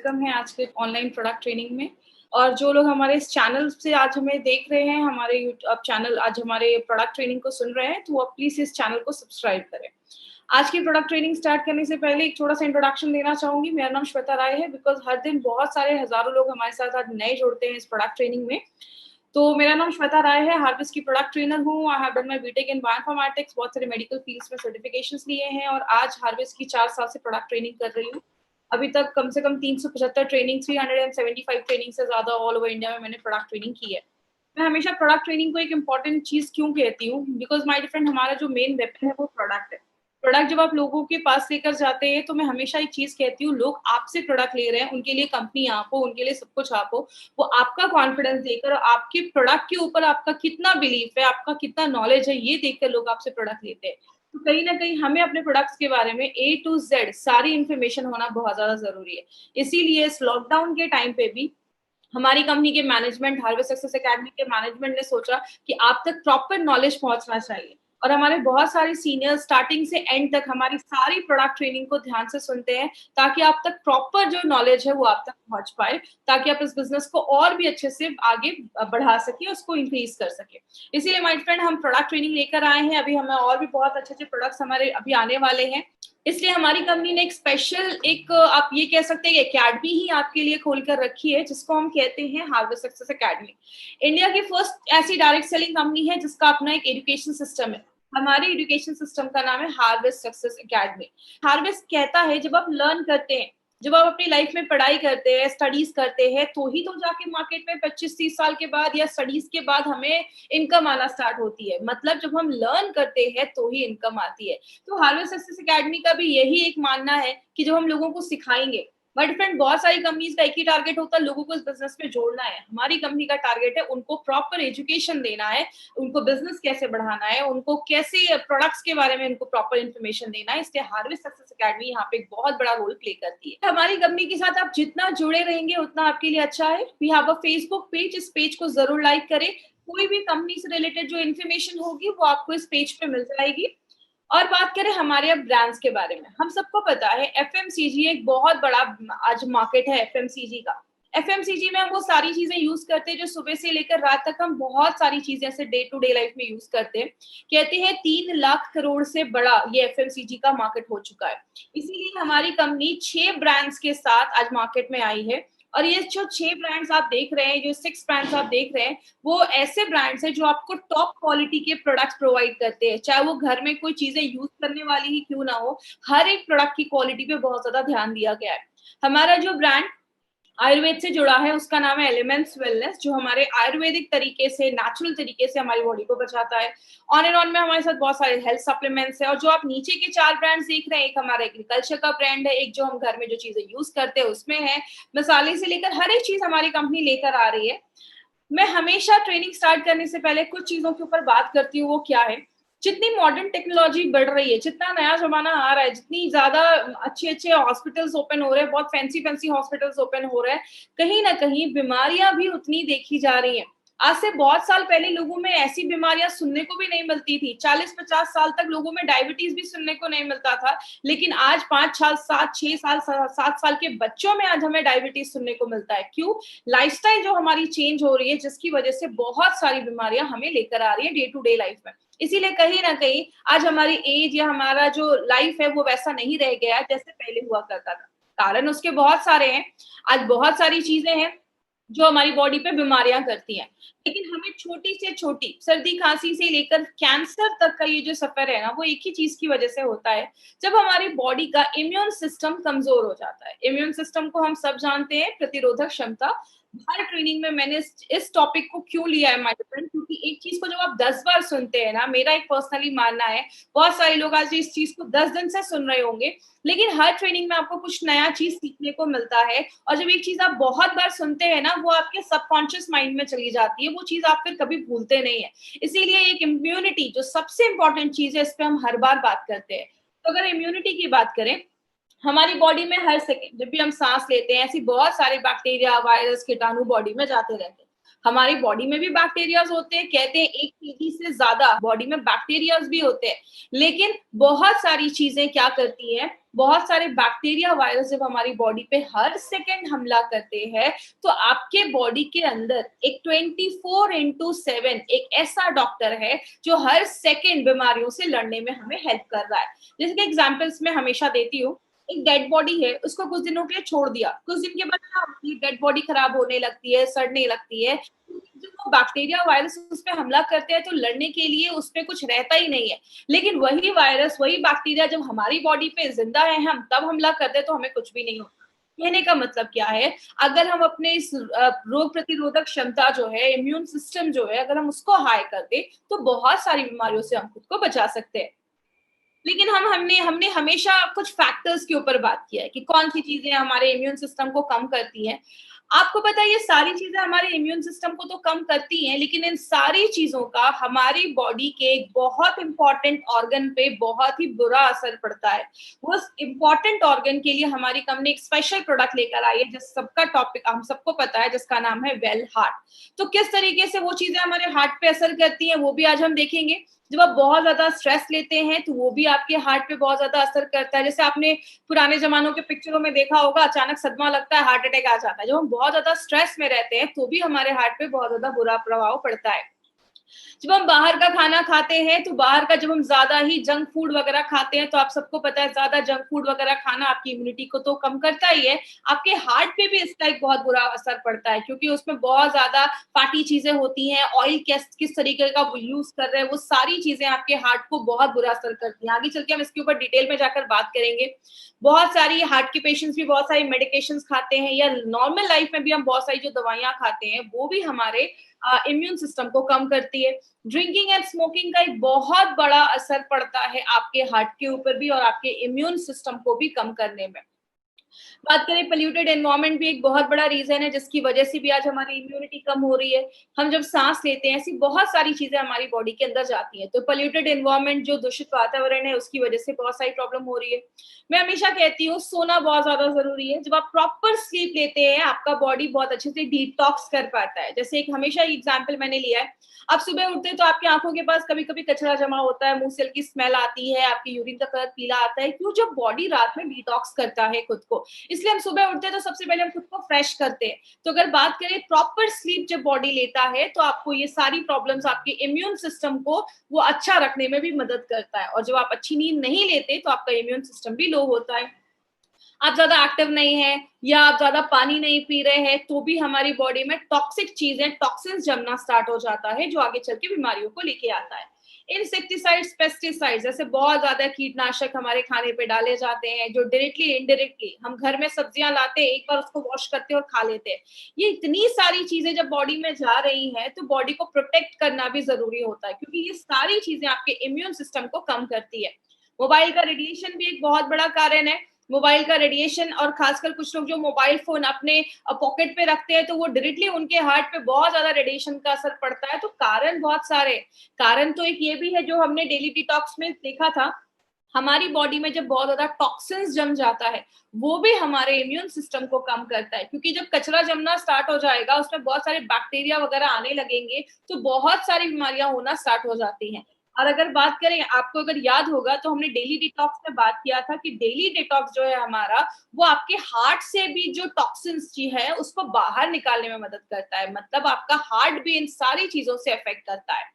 Welcome है आज के ऑनलाइन प्रोडक्ट ट्रेनिंग में। और जो लोग हमारे इस चैनल से आज हमें देख रहे हैं, हमारे यूट्यूब चैनल आज हमारे प्रोडक्ट ट्रेनिंग को सुन रहे हैं, तो वो प्लीज इस चैनल को सब्सक्राइब करें। आज की प्रोडक्ट ट्रेनिंग स्टार्ट करने से पहले एक छोटा सा इंट्रोडक्शन देना चाहूंगी। मेरा नाम श्वेता राय है। बिकॉज हर दिन बहुत सारे हजारों लोग हमारे साथ आज नए जुड़ते हैं इस प्रोडक्ट ट्रेनिंग में। तो मेरा नाम श्वेता राय है, हार्वेस्ट की प्रोडक्ट ट्रेनर हूँ। I have done my BTech in bioinformatics, बहुत सारे मेडिकल फील्ड्स में सर्टिफिकेशंस लिए हैं और आज हार्वेस्ट की 4 साल से प्रोडक्ट ट्रेनिंग कर रही हूँ। अभी तक कम से कम 375 ट्रेनिंग, 375 ट्रेनिंग से ज्यादा ऑल ओवर इंडिया में मैंने प्रोडक्ट ट्रेनिंग की है। मैं हमेशा प्रोडक्ट ट्रेनिंग को एक इंपॉर्टेंट चीज क्यों कहती हूँ, बिकॉज माय डिफरेंट हमारा जो मेन वेपन है वो प्रोडक्ट है। प्रोडक्ट जब आप लोगों के पास लेकर जाते हैं तो मैं हमेशा एक चीज कहती हूँ, लोग आपसे प्रोडक्ट ले रहे हैं, उनके लिए कंपनी आप हो, उनके लिए सब कुछ आप हो। वो आपका कॉन्फिडेंस देकर, आपके प्रोडक्ट के ऊपर आपका कितना बिलीफ है, आपका कितना नॉलेज है, ये देखकर लोग आपसे प्रोडक्ट लेते हैं। तो कहीं ना कहीं हमें अपने प्रोडक्ट्स के बारे में A to Z सारी इन्फॉर्मेशन होना बहुत ज्यादा जरूरी है। इसीलिए इस लॉकडाउन के टाइम पे भी हमारी कंपनी के मैनेजमेंट, हार्वेस्ट सक्सेस एकेडमी के मैनेजमेंट ने सोचा कि आप तक प्रॉपर नॉलेज पहुंचना चाहिए। और हमारे बहुत सारे सीनियर स्टार्टिंग से एंड तक हमारी सारी प्रोडक्ट ट्रेनिंग को ध्यान से सुनते हैं, ताकि आप तक प्रॉपर जो नॉलेज है वो आप तक पहुंच पाए, ताकि आप इस बिजनेस को और भी अच्छे से आगे बढ़ा सके, उसको इंक्रीज कर सके। इसीलिए माय फ्रेंड, हम प्रोडक्ट ट्रेनिंग लेकर आए हैं। अभी हमें और भी बहुत अच्छे अच्छे प्रोडक्ट्स हमारे अभी आने वाले हैं। इसलिए हमारी कंपनी ने एक स्पेशल, एक आप ये कह सकते हैं एकेडमी ही आपके लिए खोल कर रखी है, जिसको हम कहते हैं हार्वेस्ट सक्सेस एकेडमी। इंडिया की फर्स्ट ऐसी डायरेक्ट सेलिंग कंपनी है जिसका अपना एक एजुकेशन सिस्टम है। हमारे एजुकेशन सिस्टम का नाम है हार्वेस्ट सक्सेस एकेडमी। हार्वेस्ट कहता है, जब आप लर्न करते हैं, जब आप अपनी लाइफ में पढ़ाई करते हैं, स्टडीज करते हैं, तो ही तो जाके मार्केट में 25-30 साल के बाद या स्टडीज के बाद हमें इनकम आना स्टार्ट होती है। मतलब जब हम लर्न करते हैं तो ही इनकम आती है। तो हार्वेस्ट सक्सेस एकेडमी का भी यही एक मानना है कि जब हम लोगों को सिखाएंगे, बट फ्रेंड बहुत सारी कंपनीज का एक ही टारगेट होता है, लोगों को इस बिजनेस में जोड़ना है। हमारी कंपनी का टारगेट है उनको प्रॉपर एजुकेशन देना है, उनको बिजनेस कैसे बढ़ाना है, उनको कैसे प्रोडक्ट्स के बारे में उनको प्रॉपर इन्फॉर्मेशन देना है। इसलिए हार्वेस्ट सक्सेस एकेडमी यहाँ पे एक बहुत बड़ा रोल प्ले करती है। हमारी कंपनी के साथ आप जितना जुड़े रहेंगे उतना आपके लिए अच्छा है। We have a Facebook page, इस पेज को जरूर लाइक करें। कोई भी कंपनी से रिलेटेड जो इन्फॉर्मेशन होगी वो आपको इस पेज पे मिल जाएगी। और बात करें हमारे अब ब्रांड्स के बारे में, हम सबको पता है एफएमसीजी एक बहुत बड़ा आज मार्केट है एफएमसीजी का। एफएमसीजी में हम वो सारी चीजें यूज करते हैं जो सुबह से लेकर रात तक हम बहुत सारी चीजें ऐसे डे टू डे लाइफ में यूज करते हैं। कहते हैं 3 लाख करोड़ से बड़ा ये एफएमसीजी का मार्केट हो चुका है। इसीलिए हमारी कंपनी 6 ब्रांड्स के साथ आज मार्केट में आई है। और ये जो 6 ब्रांड्स आप देख रहे हैं, जो 6 ब्रांड्स आप देख रहे हैं, वो ऐसे ब्रांड्स हैं जो आपको टॉप क्वालिटी के प्रोडक्ट्स प्रोवाइड करते हैं। चाहे वो घर में कोई चीजें यूज करने वाली ही क्यों ना हो, हर एक प्रोडक्ट की क्वालिटी पे बहुत ज्यादा ध्यान दिया गया है। हमारा जो ब्रांड आयुर्वेद से जुड़ा है उसका नाम है एलिमेंट्स वेलनेस, जो हमारे आयुर्वेदिक तरीके से, नेचुरल तरीके से हमारी बॉडी को बचाता है। ऑन एंड ऑन में हमारे साथ बहुत सारे हेल्थ सप्लीमेंट्स है। और जो आप नीचे के 4 ब्रांड्स देख रहे हैं, एक हमारा एग्रीकल्चर का ब्रांड है, एक जो हम घर में जो चीजें यूज करते हैं उसमें है, मसाले से लेकर हर एक चीज हमारी कंपनी लेकर आ रही है। मैं हमेशा ट्रेनिंग स्टार्ट करने से पहले कुछ चीजों के ऊपर बात करती हूँ। वो क्या है, जितनी मॉडर्न टेक्नोलॉजी बढ़ रही है, जितना नया जमाना आ रहा है, जितनी ज्यादा अच्छे अच्छे हॉस्पिटल्स ओपन हो रहे हैं, बहुत फैंसी फैंसी हॉस्पिटल्स ओपन हो रहे हैं, कहीं ना कहीं बीमारियां भी उतनी देखी जा रही हैं। आज से बहुत साल पहले लोगों में ऐसी बीमारियां सुनने को भी नहीं मिलती थी। 40-50 साल तक लोगों में डायबिटीज भी सुनने को नहीं मिलता था। लेकिन आज 5 साल, 7 6 साल, 7 साल के बच्चों में आज हमें डायबिटीज सुनने को मिलता है। क्यों? लाइफस्टाइल जो हमारी चेंज हो रही है, जिसकी वजह से बहुत सारी बीमारियां हमें लेकर आ रही है डे टू डे लाइफ में। इसीलिए कहीं ना कहीं आज हमारी एज या हमारा जो लाइफ है वो वैसा नहीं रह गया है जैसे पहले हुआ करता था। कारण उसके बहुत सारे हैं। आज बहुत सारी चीजें हैं जो हमारी बॉडी पे बीमारियां करती हैं। लेकिन हमें छोटी से छोटी सर्दी खांसी से लेकर कैंसर तक का ये जो सफर है ना, वो एक ही चीज की वजह से होता है, जब हमारी बॉडी का इम्यून सिस्टम कमजोर हो जाता है। इम्यून सिस्टम को हम सब जानते हैं, प्रतिरोधक क्षमता। हर ट्रेनिंग में मैंने इस टॉपिक को क्यों लिया है माय फ्रेंड, क्योंकि एक चीज को जब आप 10 बार सुनते हैं ना, मेरा एक पर्सनली मानना है, बहुत सारे लोग आज इस चीज को 10 दिन से सुन रहे होंगे, लेकिन हर ट्रेनिंग में आपको कुछ नया चीज सीखने को मिलता है। और जब एक चीज आप बहुत बार सुनते हैं ना, वो आपके सबकॉन्शियस माइंड में चली जाती है, वो चीज आप फिर कभी भूलते नहीं है। इसीलिए एक इम्यूनिटी जो सबसे इंपॉर्टेंट चीज है, इस पे हम हर बार बात करते हैं। तो अगर इम्यूनिटी की बात करें, हमारी बॉडी में हर सेकंड जब भी हम सांस लेते हैं, ऐसी बहुत सारे बैक्टीरिया, वायरस, कीटाणु बॉडी में जाते रहते हैं। हमारी बॉडी में भी बैक्टीरियाज होते हैं, कहते हैं 1 केजी से ज्यादा बॉडी में बैक्टीरियाज भी होते हैं, लेकिन बहुत सारी चीजें क्या करती हैं, बहुत सारे बैक्टीरिया वायरस जब हमारी बॉडी पे हर सेकंड हमला करते हैं, तो आपके बॉडी के अंदर एक 24x7 एक ऐसा डॉक्टर है जो हर सेकंड बीमारियों से लड़ने में हमें हेल्प कर रहा है। जैसे कि एग्जांपल्स मैं हमेशा देती हूँ, एक डेड बॉडी है, उसको कुछ दिनों के लिए छोड़ दिया, कुछ दिन के बाद क्या होती है, डेड बॉडी खराब होने लगती है, सड़ने लगती है। जब वो बैक्टीरिया वायरस उस पे हमला करते हैं तो लड़ने के लिए उस पे कुछ रहता ही नहीं है। लेकिन वही वायरस, वही बैक्टीरिया जब हमारी बॉडी पे जिंदा है, हम तब हमला करते हैं तो हमें कुछ भी नहीं होता। कहने का मतलब क्या है, अगर हम अपने इस रोग प्रतिरोधक क्षमता जो है, इम्यून सिस्टम जो है, अगर हम उसको हाई कर दे तो बहुत सारी बीमारियों से हम खुद को बचा सकते हैं। लेकिन हमने हमने हमेशा कुछ फैक्टर्स के ऊपर बात किया है कि कौन सी चीजें हमारे इम्यून सिस्टम को कम करती हैं। आपको पता है ये सारी चीजें हमारे इम्यून सिस्टम को तो कम करती हैं, लेकिन इन सारी चीजों का हमारी बॉडी के एक बहुत इंपॉर्टेंट ऑर्गन पे बहुत ही बुरा असर पड़ता है। वो इंपॉर्टेंट ऑर्गन के लिए हमारी कंपनी एक स्पेशल प्रोडक्ट लेकर आई है, जिस सबका टॉपिक हम सबको पता है, जिसका नाम है वेल हार्ट। तो किस तरीके से वो चीजें हमारे हार्ट पे असर करती हैं, वो भी आज हम देखेंगे। जब आप बहुत ज्यादा स्ट्रेस लेते हैं तो वो भी आपके हार्ट पे बहुत ज्यादा असर करता है। जैसे आपने पुराने जमानों के पिक्चरों में देखा होगा, अचानक सदमा लगता है, हार्ट अटैक आ जाता है। जब हम बहुत ज्यादा स्ट्रेस में रहते हैं तो भी हमारे हार्ट पे बहुत ज्यादा बुरा प्रभाव पड़ता है। जब हम बाहर का खाना खाते हैं तो बाहर का जब हम ज्यादा ही जंक फूड वगैरह खाते हैं, तो आप सबको पता है ज्यादा जंक फूड वगैरह खाना आपकी इम्यूनिटी को तो कम करता ही है, आपके हार्ट पे भी इसका एक बहुत बुरा असर पड़ता है, क्योंकि उसमें बहुत ज्यादा फैटी चीजें होती हैं, ऑयल किस तरीके का वो यूज कर रहे हैं, वो सारी चीजें आपके हार्ट को बहुत बुरा असर करती हैं। आगे चल के हम इसके ऊपर डिटेल में जाकर बात करेंगे। बहुत सारी हार्ट के पेशेंट्स भी बहुत सारी मेडिकेशन खाते हैं, या नॉर्मल लाइफ में भी हम बहुत सारी जो दवाइयां खाते हैं वो भी हमारे इम्यून सिस्टम को कम करती है। ड्रिंकिंग एंड स्मोकिंग का एक बहुत बड़ा असर पड़ता है आपके हार्ट के ऊपर भी और आपके इम्यून सिस्टम को भी कम करने में। बात करें, पोल्यूटेड एनवायरनमेंट भी एक बहुत बड़ा रीजन है जिसकी वजह से भी आज हमारी इम्यूनिटी कम हो रही है। हम जब सांस लेते हैं, ऐसी बहुत सारी चीजें हमारी बॉडी के अंदर जाती हैं, तो पोल्यूटेड एनवायरनमेंट, जो दूषित वातावरण है, उसकी वजह से बहुत सारी प्रॉब्लम हो रही है। मैं हमेशा कहती हूँ सोना बहुत ज्यादा जरूरी है। जब आप प्रॉपर स्लीप लेते हैं, आपका बॉडी बहुत अच्छे से डिटॉक्स कर पाता है। जैसे एक हमेशा एग्जाम्पल मैंने लिया है, आप सुबह उठते हैं तो आपकी आंखों के पास कभी कभी कचरा जमा होता है, मुंह से हल्की स्मेल आती है, आपकी यूरिन का कलर पीला आता है। क्यों? जब बॉडी रात में डिटॉक्स करता है खुद को, इसलिए हम सुबह उठते हैं तो सबसे पहले हम खुद को फ्रेश करते हैं। तो अगर बात करें प्रॉपर स्लीप जब बॉडी लेता है, तो आपको ये सारी प्रॉब्लम्स, आपके इम्यून सिस्टम को वो अच्छा रखने में भी मदद करता है। और जब आप अच्छी नींद नहीं लेते तो आपका इम्यून सिस्टम भी लो होता है। आप ज्यादा एक्टिव नहीं है या आप ज्यादा पानी नहीं पी रहे हैं, तो भी हमारी बॉडी में टॉक्सिक चीजें, टॉक्सिन्स जमना स्टार्ट हो जाता है, जो आगे चल के बीमारियों को लेके आता है। इंसेक्टिसाइड्स, पेस्टिसाइड्स, जैसे बहुत ज्यादा कीटनाशक हमारे खाने पे डाले जाते हैं, जो डायरेक्टली इनडायरेक्टली, हम घर में सब्जियां लाते हैं, एक बार उसको वॉश करते हैं और खा लेते हैं। ये इतनी सारी चीजें जब बॉडी में जा रही हैं, तो बॉडी को प्रोटेक्ट करना भी जरूरी होता है, क्योंकि ये सारी चीजें आपके इम्यून सिस्टम को कम करती है। मोबाइल का रेडिएशन भी एक बहुत बड़ा कारण है। मोबाइल का रेडिएशन, और खासकर कुछ लोग जो मोबाइल फोन अपने पॉकेट पे रखते हैं, तो वो डायरेक्टली उनके हार्ट पे बहुत ज्यादा रेडिएशन का असर पड़ता है। तो कारण बहुत सारे, कारण तो एक ये भी है जो हमने डेली डिटॉक्स में देखा था, हमारी बॉडी में जब बहुत ज्यादा टॉक्सिन्स जम जाता है, वो भी हमारे इम्यून सिस्टम को कम करता है, क्योंकि जब कचरा जमना स्टार्ट हो जाएगा, उसमें बहुत सारे बैक्टीरिया वगैरह आने लगेंगे, तो बहुत सारी बीमारियां होना स्टार्ट हो जाती हैं। और अगर बात करें, आपको अगर याद होगा तो हमने डेली डिटॉक्स में बात किया था कि डेली डिटॉक्स जो है हमारा, वो आपके हार्ट से भी जो टॉक्सिन्स जी है उसको बाहर निकालने में मदद करता है। मतलब आपका हार्ट भी इन सारी चीजों से अफेक्ट करता है।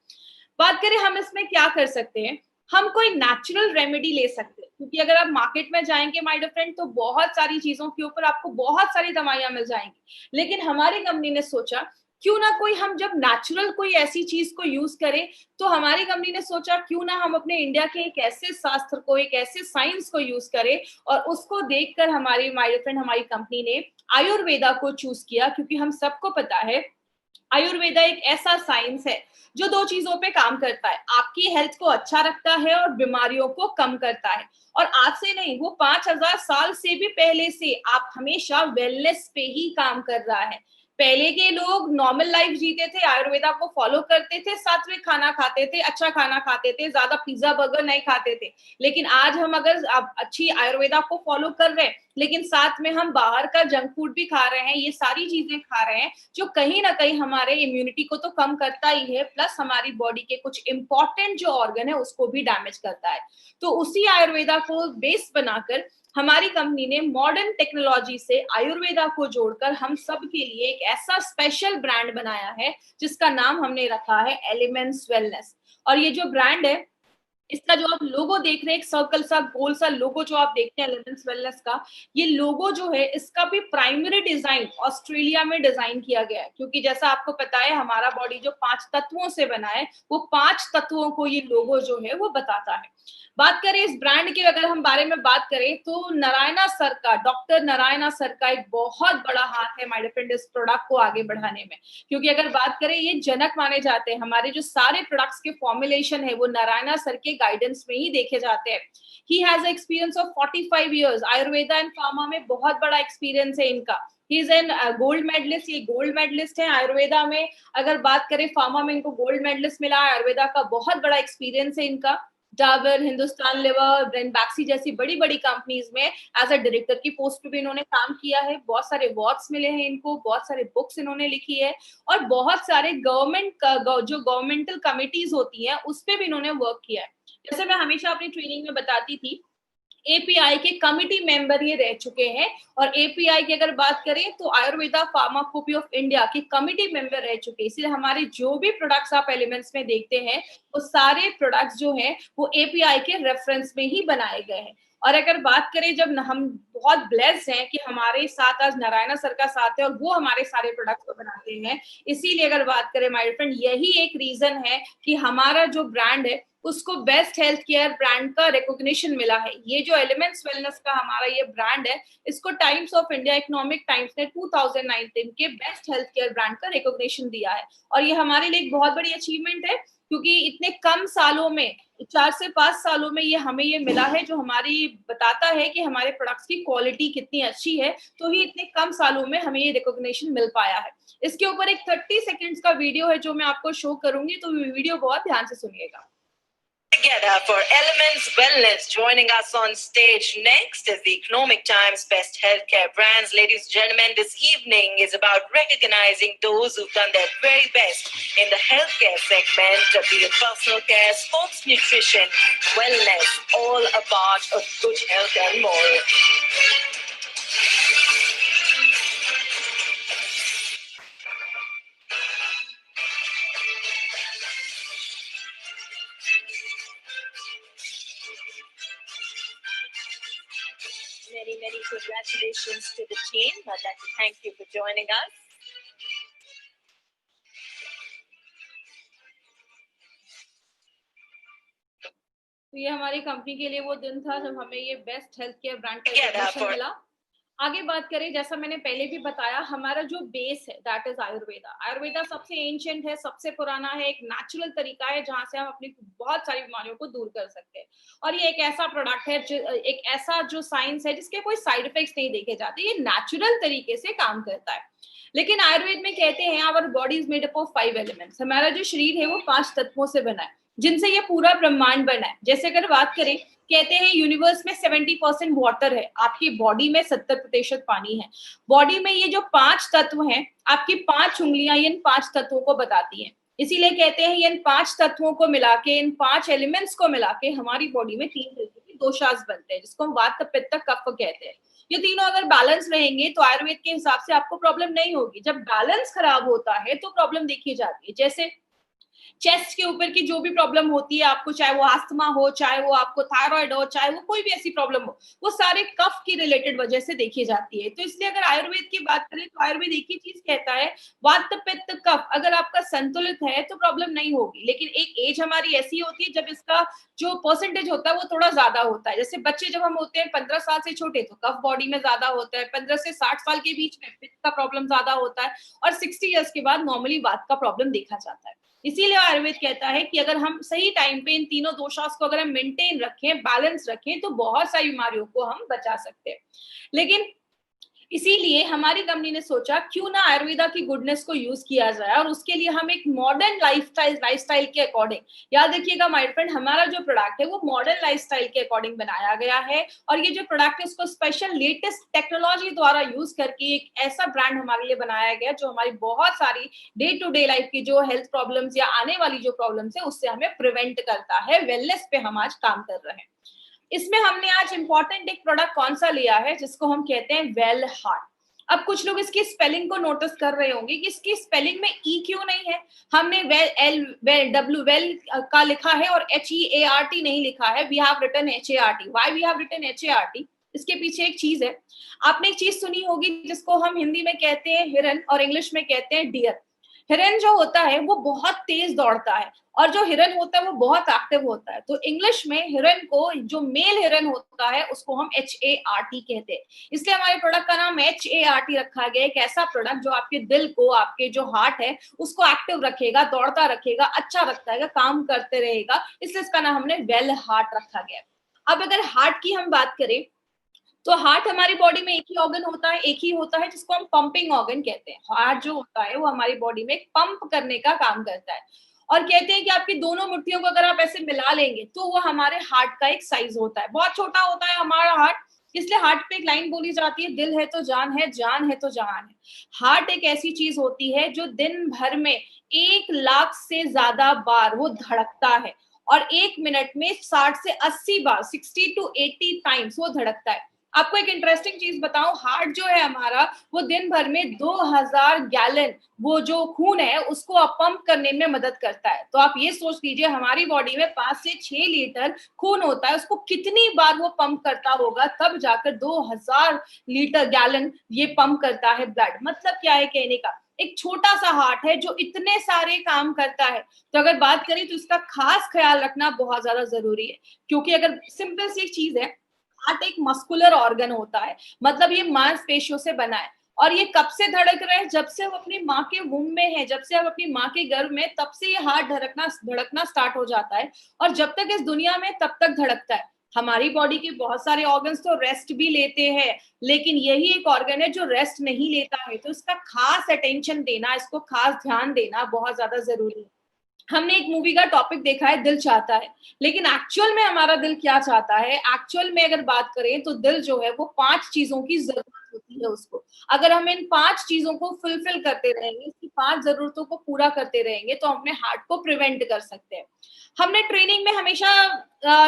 बात करें हम इसमें क्या कर सकते हैं, हम कोई नेचुरल रेमेडी ले सकते हैं, क्योंकि अगर आप मार्केट में जाएंगे माय डियर फ्रेंड, तो बहुत सारी चीजों के ऊपर आपको बहुत सारी दवाइयां मिल जाएंगी। लेकिन हमारी कंपनी ने सोचा क्यों ना कोई, हम जब नेचुरल कोई ऐसी चीज को यूज करें, तो हमारी कंपनी ने सोचा क्यों ना हम अपने इंडिया के एक ऐसे शास्त्र को, एक ऐसे साइंस को यूज करें, और उसको देखकर हमारी, माय डियर फ्रेंड, हमारी कंपनी ने आयुर्वेदा को चूज किया। क्योंकि हम सबको पता है आयुर्वेदा एक ऐसा साइंस है जो दो चीजों पे काम करता है, आपकी हेल्थ को अच्छा रखता है और बीमारियों को कम करता है। और आज से नहीं, वो 5000 साल से भी पहले से आप हमेशा वेलनेस पे ही काम कर रहा है। पहले के लोग नॉर्मल लाइफ जीते थे, आयुर्वेदा को फॉलो करते थे, सात्विक खाना खाते थे, अच्छा खाना खाते थे, ज्यादा पिज्जा बर्गर नहीं खाते थे। लेकिन आज हम अगर अच्छी आयुर्वेदा को फॉलो कर रहे हैं, लेकिन साथ में हम बाहर का जंक फूड भी खा रहे हैं, ये सारी चीजें खा रहे हैं, जो कहीं ना कहीं हमारे इम्यूनिटी को तो कम करता ही है, प्लस हमारी बॉडी के कुछ इंपॉर्टेंट जो ऑर्गन है उसको भी डैमेज करता है। तो उसी आयुर्वेदा को बेस बनाकर हमारी कंपनी ने मॉडर्न टेक्नोलॉजी से आयुर्वेदा को जोड़कर हम सब के लिए एक ऐसा स्पेशल ब्रांड बनाया है, जिसका नाम हमने रखा है एलिमेंट्स वेलनेस। और ये जो ब्रांड है, इसका जो आप लोगो देख रहे हैं, एक सर्कल सा गोल सा लोगो जो आप देखते हैं एलिमेंट्स वेलनेस का, ये लोगो जो है इसका भी प्राइमरी डिजाइन ऑस्ट्रेलिया में डिजाइन किया गया है, क्योंकि जैसा आपको पता है हमारा बॉडी जो 5 तत्वों से बना है, वो 5 तत्वों को ये लोगो जो है वो बताता है। बात करें इस ब्रांड के, अगर हम बारे में बात करें, तो नारायणा सर का, डॉक्टर नारायणा सर का एक बहुत बड़ा हाथ है माय डियर फ्रेंड इस प्रोडक्ट को आगे बढ़ाने में। क्योंकि अगर बात करें, ये जनक माने जाते हैं, हमारे जो सारे प्रोडक्ट्स के फॉर्मुलेशन है वो नारायणा सर के गाइडेंस में ही देखे जाते हैं। He has experience of 45 years, Ayurveda and pharma में बहुत बड़ा एक्सपीरियंस है इनका। He is an gold medalist, ये गोल्ड मेडलिस्ट है आयुर्वेदा में। अगर बात करें फार्मा में, इनको गोल्ड मेडलिस्ट मिला है, आयुर्वेदा का बहुत बड़ा एक्सपीरियंस है इनका। डाबर, हिंदुस्तान लिवर, ब्रेनबैक्सी जैसी बड़ी बड़ी कंपनीज में एज अ डायरेक्टर की पोस्ट पे भी इन्होंने काम किया है। बहुत सारे अवार्ड्स मिले हैं इनको, बहुत सारे बुक्स इन्होंने लिखी है, और बहुत सारे जो गवर्नमेंटल कमिटीज होती हैं उस पे भी इन्होंने वर्क किया है। जैसे मैं हमेशा अपनी ट्रेनिंग में बताती थी, एपीआई के कमिटी मेंबर ये रह चुके हैं। और एपीआई की अगर बात करें तो आयुर्वेदा फार्माकोपी ऑफ इंडिया के कमिटी मेंबर रह चुके हैं। इसलिए हमारे जो भी प्रोडक्ट्स आप एलिमेंट्स में देखते हैं, वो सारे प्रोडक्ट्स जो हैं वो एपीआई के रेफरेंस में ही बनाए गए हैं। और अगर बात करें, जब हम बहुत ब्लेस्ड हैं कि हमारे साथ आज नारायणा सर का साथ है और वो हमारे सारे प्रोडक्ट्स को बनाते हैं, इसीलिए अगर बात करें माय फ्रेंड, यही एक रीजन है कि हमारा जो ब्रांड है उसको बेस्ट हेल्थ केयर ब्रांड का रिकॉग्निशन मिला है। ये जो एलिमेंट्स वेलनेस का हमारा ये ब्रांड है, इसको times of India, economic times ने 2019 के बेस्ट हेल्थ केयर ब्रांड का रिकॉग्निशन दिया है। और ये हमारे लिए एक बहुत बड़ी अचीवमेंट है, क्योंकि इतने कम सालों में, 4 से 5 सालों में ये हमें ये मिला है, जो हमारी बताता है कि हमारे प्रोडक्ट्स की क्वालिटी कितनी अच्छी है। तो ही इतने कम सालों में हमें ये रिकॉग्निशन मिल पाया है। इसके ऊपर एक 30 सेकेंड्स का वीडियो है जो मैं आपको शो करूंगी, तो वीडियो बहुत ध्यान से सुनिएगा। Together for Elements Wellness. Joining us on stage next is the Economic Times Best Healthcare Brands. Ladies and gentlemen, this evening is about recognizing those who've done their very best in the healthcare segment, be it personal care, sports nutrition, wellness, all a part of good health and more. Many congratulations to the team. I'd like to thank you for joining us. तो ये हमारी company के लिए वो दिन था जब हमें ये बेस्ट हेल्थ केयर ब्रांड का रिकॉग्निशन मिला। आगे बात करें, जैसा मैंने पहले भी बताया, हमारा जो बेस है दैट इज आयुर्वेदा। आयुर्वेदा सबसे एंशिएंट है, सबसे पुराना है, एक नेचुरल तरीका है जहां से हम अपनी बहुत सारी बीमारियों को दूर कर सकते हैं। और ये एक ऐसा प्रोडक्ट है, एक ऐसा जो साइंस है जिसके कोई साइड इफेक्ट्स नहीं देखे जाते, ये नेचुरल तरीके से काम करता है। लेकिन आयुर्वेद में कहते हैं our body is made up of 5 elements. हमारा जो शरीर है वो 5 तत्वों से बना है, जिनसे ये पूरा ब्रह्मांड बना है। जैसे अगर बात करें, कहते हैं यूनिवर्स में 70% वाटर है, आपकी बॉडी में 70% पानी है। बॉडी में ये जो 5 तत्व हैं, आपकी 5 उंगलियां इन 5 तत्वों को बताती हैं। इसीलिए कहते हैं इन 5 तत्वों को मिला के, इन 5 एलिमेंट्स को मिला के हमारी बॉडी में 3 तरीके के दोषास बनते हैं, जिसको हम वात, पित्त, कफ कहते हैं। ये तीनों अगर बैलेंस रहेंगे तो आयुर्वेद के हिसाब से आपको प्रॉब्लम नहीं होगी। जब बैलेंस खराब होता है तो प्रॉब्लम देखी जाती है। जैसे चेस्ट के ऊपर की जो भी प्रॉब्लम होती है आपको, चाहे वो अस्थमा हो, चाहे वो आपको थायराइड हो, चाहे वो कोई भी ऐसी प्रॉब्लम हो, वो सारे कफ की रिलेटेड वजह से देखी जाती है। तो इसलिए अगर आयुर्वेद की बात करें तो आयुर्वेद एक ही चीज कहता है, वात, पित्त, कफ अगर आपका संतुलित है तो प्रॉब्लम नहीं होगी। लेकिन एक एज हमारी ऐसी होती है जब इसका जो परसेंटेज होता है वो थोड़ा ज्यादा होता है। जैसे बच्चे जब हम होते हैं 15 साल से छोटे, तो कफ बॉडी में ज्यादा होता है। 15 से 60 साल के बीच में पित्त का प्रॉब्लम ज्यादा होता है, और 60 ईयर्स के बाद नॉर्मली वात का प्रॉब्लम देखा जाता है। इसीलिए आयुर्वेद कहता है कि अगर हम सही टाइम पे इन तीनों दोषास को अगर हम मेंटेन रखें, बैलेंस रखें, तो बहुत सारी बीमारियों को हम बचा सकते हैं। लेकिन इसीलिए हमारी कंपनी ने सोचा क्यों ना आयुर्वेदा की गुडनेस को यूज किया जाए, और उसके लिए हम एक मॉडर्न लाइफस्टाइल के अकॉर्डिंग, याद रखिएगा माय फ्रेंड, हमारा जो प्रोडक्ट है वो मॉडर्न लाइफस्टाइल के अकॉर्डिंग बनाया गया है। और ये जो प्रोडक्ट है उसको स्पेशल लेटेस्ट टेक्नोलॉजी द्वारा यूज करके एक ऐसा ब्रांड हमारे लिए बनाया गया जो हमारी बहुत सारी डे टू डे लाइफ की जो हेल्थ प्रॉब्लम्स या आने वाली जो प्रॉब्लम्स है उससे हमें प्रिवेंट करता है। वेलनेस पे हम आज काम कर रहे हैं। इसमें हमने आज इंपॉर्टेंट एक प्रोडक्ट कौन सा लिया है जिसको हम कहते हैं वेल हार्ट। अब कुछ लोग इसकी स्पेलिंग को नोटिस कर रहे होंगे कि इसकी स्पेलिंग में ई क्यों नहीं है। हमने वेल का लिखा है और HEART नहीं लिखा है। We have written HART। Why we have written HART? इसके पीछे एक चीज है। आपने एक चीज सुनी होगी जिसको हम हिंदी में कहते हैं हिरन और इंग्लिश में कहते हैं डियर। हिरन जो होता है वो बहुत तेज दौड़ता है और जो हिरन होता है वो बहुत एक्टिव होता है। तो इंग्लिश में हिरन को, जो मेल हिरन होता है उसको हम HART कहते हैं। इसलिए हमारे प्रोडक्ट का नाम HART रखा गया। एक ऐसा प्रोडक्ट जो आपके दिल को, आपके जो हार्ट है उसको एक्टिव रखेगा, दौड़ता रखेगा, अच्छा रखता है, काम करते रहेगा। इसलिए इसका नाम हमने वेल हार्ट रखा गया। अब अगर हार्ट की हम बात करें तो हार्ट हमारी बॉडी में एक ही ऑर्गन होता है, एक ही होता है जिसको हम पंपिंग ऑर्गन कहते हैं। हार्ट जो होता है वो हमारी बॉडी में पंप करने का काम करता है। और कहते हैं कि आपकी दोनों मुट्ठियों को अगर आप ऐसे मिला लेंगे तो वो हमारे हार्ट का एक साइज होता है। बहुत छोटा होता है हमारा हार्ट। इसलिए हार्ट पे एक लाइन बोली जाती है, दिल है तो जान है, जान है तो जहान है। हार्ट एक ऐसी चीज होती है जो दिन भर में 1 लाख से ज्यादा बार वो धड़कता है और 1 मिनट में 60 से 80 बार, 60 to 80 टाइम्स वो धड़कता है। आपको एक इंटरेस्टिंग चीज बताऊं, हार्ट जो है हमारा वो दिन भर में 2000 गैलन वो जो खून है उसको पंप करने में मदद करता है। तो आप ये सोच लीजिए हमारी बॉडी में 5 से 6 लीटर खून होता है, उसको कितनी बार वो पंप करता होगा तब जाकर 2000 लीटर गैलन ये पंप करता है ब्लड। मतलब क्या है कहने का, एक छोटा सा हार्ट है जो इतने सारे काम करता है। तो अगर बात करें तो इसका खास ख्याल रखना बहुत ज्यादा जरूरी है, क्योंकि अगर सिंपल सी चीज है, हार्ट एक मस्कुलर ऑर्गन होता है, मतलब ये मांसपेशियों से बना है। और ये कब से धड़क रहे हैं? जब से हम अपनी माँ के वूम्ब में है, जब से हम अपनी माँ के गर्भ में, तब से ये हार्ट धड़कना स्टार्ट हो जाता है और जब तक इस दुनिया में तब तक धड़कता है। हमारी बॉडी के बहुत सारे ऑर्गन्स तो रेस्ट भी लेते हैं, लेकिन यही एक ऑर्गन है जो रेस्ट नहीं लेता है। तो इसका खास अटेंशन देना, इसको खास ध्यान देना बहुत ज्यादा जरूरी है। हमने एक मूवी का टॉपिक देखा है, दिल चाहता है, लेकिन एक्चुअल में हमारा दिल क्या चाहता है? एक्चुअल में अगर बात करें तो दिल जो है वो 5 चीजों की जरूरत होती है उसको। अगर हम इन 5 चीजों को फुलफिल करते रहेंगे, इसकी 5 जरूरतों को पूरा करते रहेंगे तो हम अपने हार्ट को प्रिवेंट कर सकते हैं। हमने ट्रेनिंग में हमेशा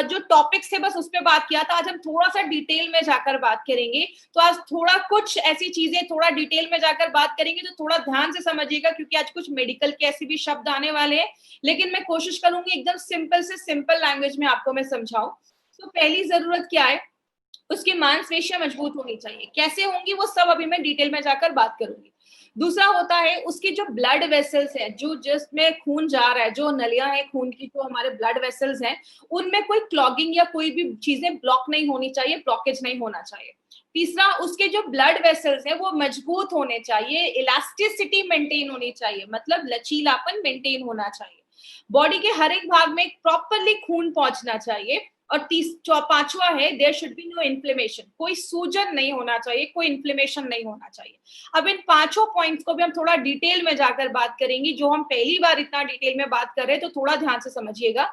जो टॉपिक्स थे बस उस पर बात किया था। आज हम थोड़ा सा डिटेल में जाकर बात करेंगे। तो आज थोड़ा कुछ ऐसी चीजें थोड़ा डिटेल में जाकर बात करेंगे तो थोड़ा ध्यान से समझिएगा, क्योंकि आज कुछ मेडिकल के ऐसे भी शब्द आने वाले हैं, लेकिन मैं कोशिश करूंगी एकदम सिंपल से सिंपल लैंग्वेज में आपको मैं समझाऊं। तो पहली जरूरत क्या है? उसकी मांसपेशियां मजबूत होनी चाहिए। कैसे होंगी वो सब अभी मैं डिटेल में जाकर बात करूंगी। दूसरा होता है उसकी जो ब्लड वेसल्स है, जो जिसमें खून जा रहा है, जो नलियां हैं खून की, जो हमारे ब्लड वेसल्स हैं, उनमें कोई क्लॉगिंग या कोई भी चीजें ब्लॉक नहीं होनी चाहिए, ब्लॉकेज नहीं होना चाहिए। तीसरा, उसके जो ब्लड वेसल्स हैं वो मजबूत होने चाहिए, इलास्टिसिटी मेंटेन होनी चाहिए, मतलब लचीलापन मेंटेन होना चाहिए। बॉडी के हर एक भाग में प्रॉपरली खून पहुंचना चाहिए। और पांचवा है, there should be no inflammation, कोई सूजन नहीं होना चाहिए, कोई इन्फ्लेमेशन नहीं होना चाहिए। अब इन पांचों पॉइंट्स को भी हम थोड़ा डिटेल में जाकर बात करेंगे, जो हम पहली बार इतना डिटेल में बात कर रहे हैं, तो थोड़ा ध्यान से समझिएगा।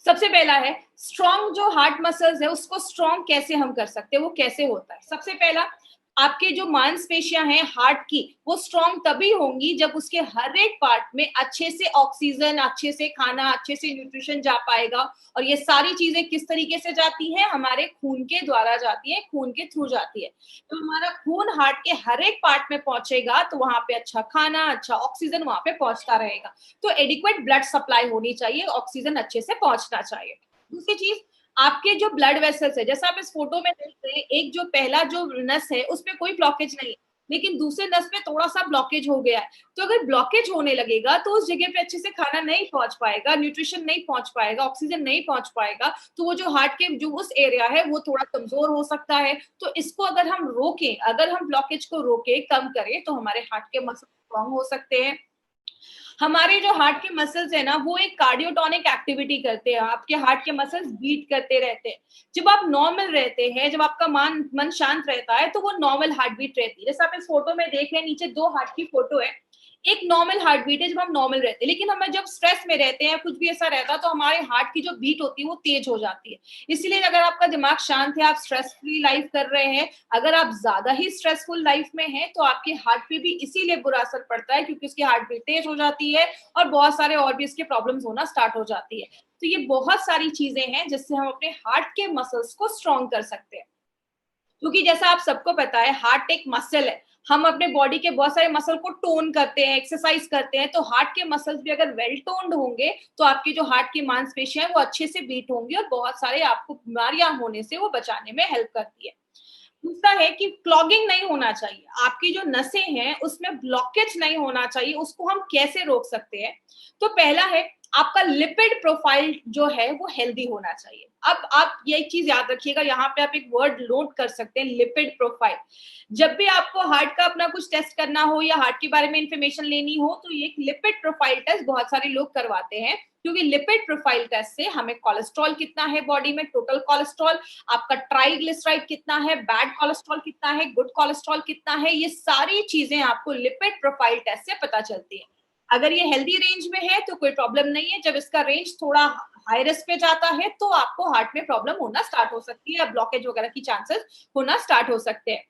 सबसे पहला है स्ट्रॉन्ग, जो हार्ट मसल्स है उसको स्ट्रॉन्ग कैसे हम कर सकते हैं, वो कैसे होता है? सबसे पहला, आपके जो मांसपेशियां हैं हार्ट की, वो स्ट्रॉन्ग तभी होंगी जब उसके हर एक पार्ट में अच्छे से ऑक्सीजन, अच्छे से खाना, अच्छे से न्यूट्रिशन जा पाएगा। और ये सारी चीजें किस तरीके से जाती हैं? हमारे खून के द्वारा जाती है, खून के थ्रू जाती है। तो हमारा खून हार्ट के हर एक पार्ट में पहुंचेगा तो वहां पे अच्छा खाना, अच्छा ऑक्सीजन वहां पे पहुंचता रहेगा। तो एडिक्वेट ब्लड सप्लाई होनी चाहिए, ऑक्सीजन अच्छे से पहुंचना चाहिए। दूसरी चीज, आपके जो ब्लड वेसल्स है, जैसा आप इस फोटो में देख रहे हैं, एक जो पहला जो नस है उसमें कोई ब्लॉकेज नहीं है, लेकिन दूसरे नस में थोड़ा सा ब्लॉकेज हो गया है। तो अगर ब्लॉकेज होने लगेगा तो उस जगह पे अच्छे से खाना नहीं पहुंच पाएगा, न्यूट्रिशन नहीं पहुंच पाएगा, ऑक्सीजन नहीं पहुंच पाएगा, तो वो जो हार्ट के जो उस एरिया है वो थोड़ा कमजोर हो सकता है। तो इसको अगर हम रोकें, अगर हम ब्लॉकेज को रोके, कम करें, तो हमारे हार्ट के मसल स्ट्रॉन्ग हो सकते हैं। हमारे जो हार्ट के मसल्स है ना, वो एक कार्डियोटोनिक एक्टिविटी करते हैं, आपके हार्ट के मसल्स बीट करते रहते हैं। जब आप नॉर्मल रहते हैं, जब आपका मन शांत रहता है, तो वो नॉर्मल हार्ट बीट रहती है। जैसे आप इस फोटो में देख रहे हैं, नीचे 2 हार्ट की फोटो है। एक नॉर्मल हार्ट बीट है जब हम नॉर्मल रहते हैं, लेकिन हमें जब स्ट्रेस में रहते हैं, कुछ भी ऐसा रहता है, तो हमारे हार्ट की जो बीट होती है वो तेज हो जाती है। इसलिए अगर आपका दिमाग शांत है, आप स्ट्रेस फ्री लाइफ कर रहे हैं, अगर आप ज्यादा ही स्ट्रेसफुल लाइफ में हैं, तो आपके हार्ट पे भी इसीलिए बुरा असर पड़ता है, क्योंकि उसकी हार्ट बीट तेज हो जाती है और बहुत सारे और भी इसके प्रॉब्लम्स होना स्टार्ट हो जाती है। तो ये बहुत सारी चीजें हैं जिससे हम अपने हार्ट के मसल्स को स्ट्रॉन्ग कर सकते हैं। क्योंकि जैसा आप सबको पता है, हार्ट एक मसल है। हम अपने बॉडी के बहुत सारे मसल को टोन करते हैं, एक्सरसाइज करते हैं, तो हार्ट के मसल्स भी अगर वेल टोन्ड होंगे, तो आपकी जो हार्ट की मांसपेशियां हैं वो अच्छे से बीट होंगी और बहुत सारे आपको बीमारियां होने से वो बचाने में हेल्प करती है। दूसरा है कि क्लॉगिंग नहीं होना चाहिए, आपकी जो नसें हैं उसमें ब्लॉकेज नहीं होना चाहिए। उसको हम कैसे रोक सकते हैं? तो पहला है, आपका लिपिड प्रोफाइल जो है वो हेल्दी होना चाहिए। अब आप ये एक चीज याद रखिएगा, यहाँ पे आप एक वर्ड नोट कर सकते हैं, लिपिड प्रोफाइल। जब भी आपको हार्ट का अपना कुछ टेस्ट करना हो या हार्ट के बारे में इंफॉर्मेशन लेनी हो, तो ये एक लिपिड प्रोफाइल टेस्ट बहुत सारे लोग करवाते हैं, क्योंकि लिपिड प्रोफाइल टेस्ट से हमें कोलेस्ट्रॉल कितना है बॉडी में, टोटल कोलेस्ट्रॉल, आपका ट्राइग्लिसराइड कितना है, बैड कोलेस्ट्रॉल कितना है, गुड कोलेस्ट्रॉल कितना है, ये सारी चीजें आपको लिपिड प्रोफाइल टेस्ट से पता चलती है। अगर ये हेल्दी रेंज में है तो कोई प्रॉब्लम नहीं है। जब इसका रेंज थोड़ा हाई रिस्क पे जाता है, तो आपको हार्ट में प्रॉब्लम होना स्टार्ट हो सकती है या ब्लॉकेज वगैरह की चांसेस होना स्टार्ट हो सकते हैं।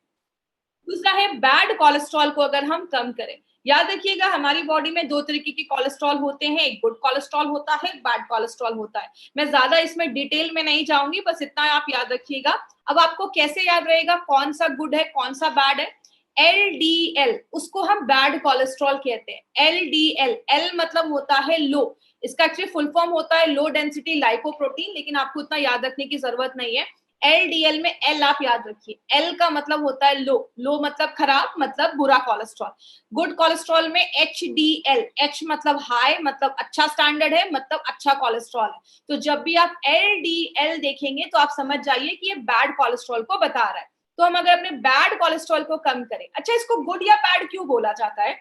दूसरा है, बैड कोलेस्ट्रॉल को अगर हम कम करें। याद रखिएगा, हमारी बॉडी में 2 तरीके के कोलेस्ट्रॉल होते हैं, एक गुड कोलेस्ट्रॉल होता है, एक बैड कोलेस्ट्रॉल होता है। मैं ज्यादा इसमें डिटेल में नहीं जाऊंगी, बस इतना आप याद रखिएगा। अब आपको कैसे याद रहेगा कौन सा गुड है कौन सा बैड है? LDL, उसको हम बैड कोलेस्ट्रॉल कहते हैं। LDL, L मतलब होता है लो, इसका एक्चुअली फुल फॉर्म होता है लो डेंसिटी लाइपोप्रोटीन, लेकिन आपको उतना याद रखने की जरूरत नहीं है। LDL में L आप याद रखिए, L का मतलब होता है लो, लो मतलब खराब, मतलब बुरा कोलेस्ट्रॉल। गुड कोलेस्ट्रॉल में HDL, H मतलब हाई, मतलब अच्छा स्टैंडर्ड है, मतलब अच्छा कोलेस्ट्रॉल है। तो जब भी आप LDL देखेंगे तो आप समझ जाइए कि ये बैड कोलेस्ट्रॉल को बता रहा है। तो हम अगर अपने बैड कोलेस्ट्रॉल को कम करें, अच्छा इसको गुड या बैड क्यों बोला जाता है?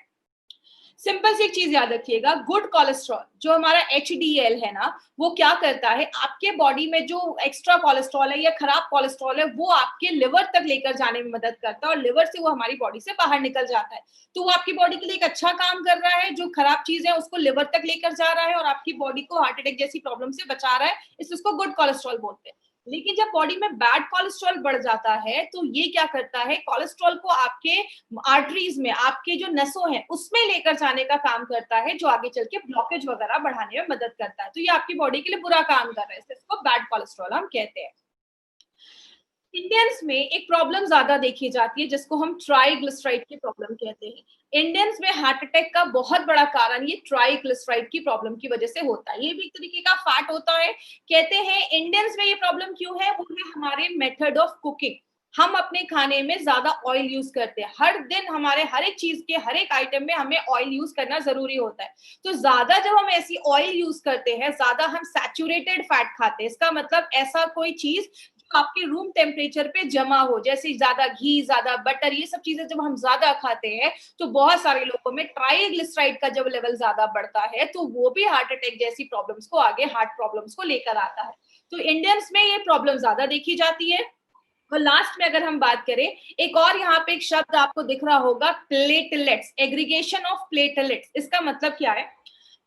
सिंपल सी एक चीज याद रखिएगा, गुड कोलेस्ट्रॉल जो हमारा HDL है ना, वो क्या करता है, आपके बॉडी में जो एक्स्ट्रा कोलेस्ट्रॉल है या खराब कोलेस्ट्रॉल है, वो आपके लिवर तक लेकर जाने में मदद करता है और लिवर से वो हमारी बॉडी से बाहर निकल जाता है। तो वो आपकी बॉडी के लिए एक अच्छा काम कर रहा है, जो खराब चीज है उसको लिवर तक लेकर जा रहा है और आपकी बॉडी को हार्ट अटैक जैसी प्रॉब्लम से बचा रहा है, इसलिए उसको गुड कोलेस्ट्रॉल बोलते हैं। लेकिन जब बॉडी में बैड कोलेस्ट्रॉल बढ़ जाता है, तो ये क्या करता है, कोलेस्ट्रॉल को आपके आर्टरीज में, आपके जो नसों हैं उसमें लेकर जाने का काम करता है, जो आगे चल के ब्लॉकेज वगैरह बढ़ाने में मदद करता है। तो ये आपकी बॉडी के लिए बुरा काम कर रहा है, इसको बैड कोलेस्ट्रॉल हम कहते हैं। इंडियंस में एक प्रॉब्लम ज्यादा देखी जाती है जिसको हम ट्राइग्लिसराइड की प्रॉब्लम कहते हैं। इंडियंस में हार्ट अटैक का बहुत बड़ा कारण ये ट्राइग्लिसराइड की प्रॉब्लम की वजह से होता है। ये भी एक तरीके का फैट होता है। कहते हैं इंडियंस में ये प्रॉब्लम क्यों है, वो है हमारे मेथड ऑफ कुकिंग। हम अपने खाने में ज्यादा ऑयल यूज करते हैं, हर दिन हमारे हर एक चीज के हर एक आइटम में हमें ऑयल यूज करना जरूरी होता है। तो ज्यादा जब हम ऐसी ऑयल यूज करते हैं, ज्यादा हम सैचुरेटेड फैट खाते हैं, इसका मतलब ऐसा कोई चीज आपके रूम टेम्परेचर पे जमा हो, जैसे ज्यादा घी, ज्यादा बटर, ये सब चीजें जब हम ज्यादा खाते हैं, तो बहुत सारे लोगों में ट्राइग्लिसराइड का जब लेवल ज्यादा बढ़ता है, तो वो भी हार्ट अटैक जैसी प्रॉब्लम्स को, आगे हार्ट प्रॉब्लम्स को लेकर आता है। तो इंडियंस में ये प्रॉब्लम ज्यादा देखी जाती है। और लास्ट में अगर हम बात करें, एक और यहाँ पे एक शब्द आपको दिख रहा होगा, प्लेटलेट्स, एग्रीगेशन ऑफ प्लेटलेट्स। इसका मतलब क्या है?